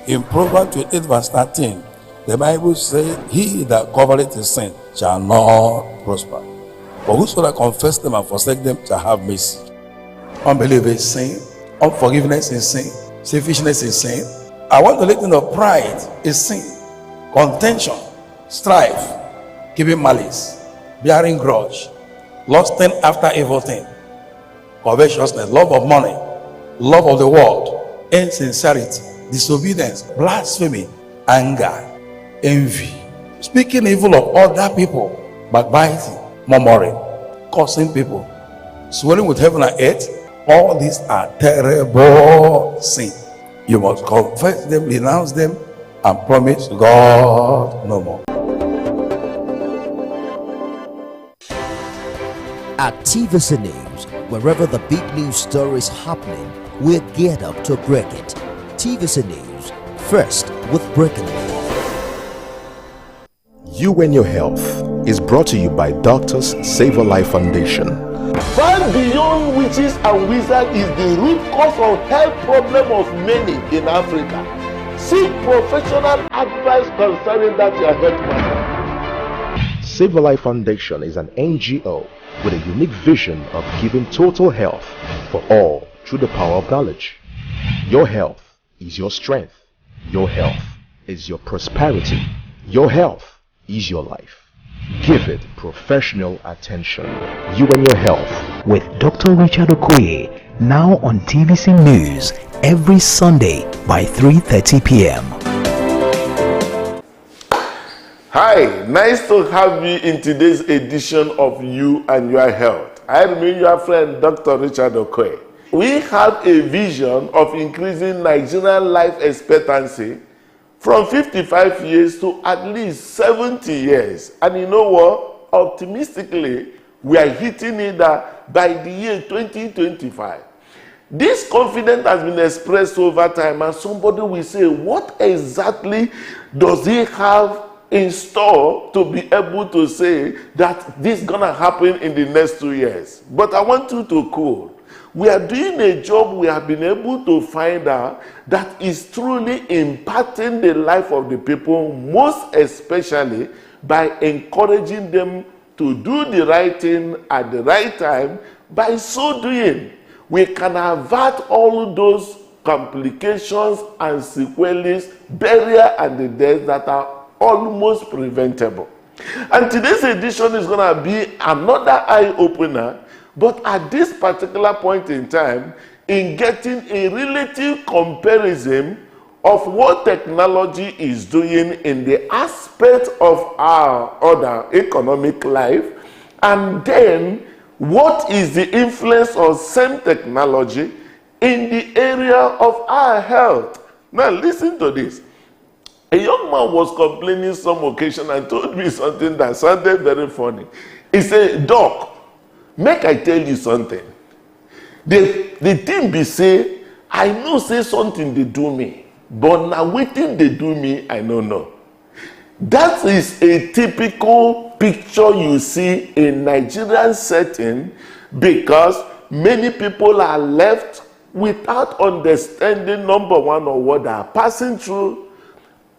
In Proverbs 28 verse 13, the Bible says, he that covereth his sin shall not prosper, but whosoever confess them and forsake them shall have mercy. Unbelief is sin, unforgiveness is sin, selfishness is sin, I want to let you know pride is sin, contention, strife, keeping malice, bearing grudge, lusting after evil thing, covetousness, love of money, love of the world, insincerity, disobedience, blasphemy, anger, envy, speaking evil of other people, backbiting, murmuring, cursing people, swearing with heaven and earth. All these are terrible sins. You must confess them, renounce them, and promise God no more. At TVC News, wherever the big news story is happening, we're geared up to break it. TVC News, first with breaking news. You and Your Health is brought to you by Doctors Save a Life Foundation. Far beyond witches and wizards is the root cause of health problem of many in Africa. Seek professional advice concerning that your health matter. Save a Life Foundation is an NGO with a unique vision of giving total health for all through the power of knowledge. Your health is your strength. Your health is your prosperity. Your health is your life. Give it professional attention. You and Your Health with Dr. Richard Okoye, now on TVC News every Sunday by 3:30 p.m. Hi, nice to have you in today's edition of You and Your Health. I remain your friend Dr. Richard Okoye. We have a vision of increasing Nigerian life expectancy from 55 years to at least 70 years. And you know what? Optimistically, we are hitting it by the year 2025. This confidence has been expressed over time, and somebody will say, what exactly does he have in store to be able to say that this is going to happen in the next 2 years? But I want you to cool. We are doing a job we have been able to find out that is truly impacting the life of the people, most especially by encouraging them to do the right thing at the right time. By so doing, we can avert all those complications and sequelae, burial and the death that are almost preventable. And today's edition is going to be another eye-opener, but at this particular point in time, in getting a relative comparison of what technology is doing in the aspect of our other economic life, and then what is the influence of same technology in the area of our health. Now listen to this. A young man was complaining some occasion and told me something that sounded very funny. He said, Doc, make I tell you something. The thing be say, I know say something they do me, but now waiting they do me, I don't know. That is a typical picture you see in Nigerian setting, because many people are left without understanding, number one, of what they are passing through,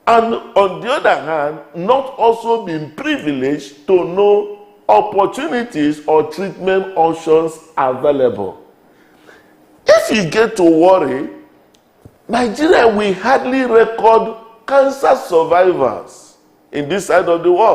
and on the other hand, not also being privileged to know opportunities or treatment options available. If you get to worry, Nigeria will hardly record cancer survivors in this side of the world.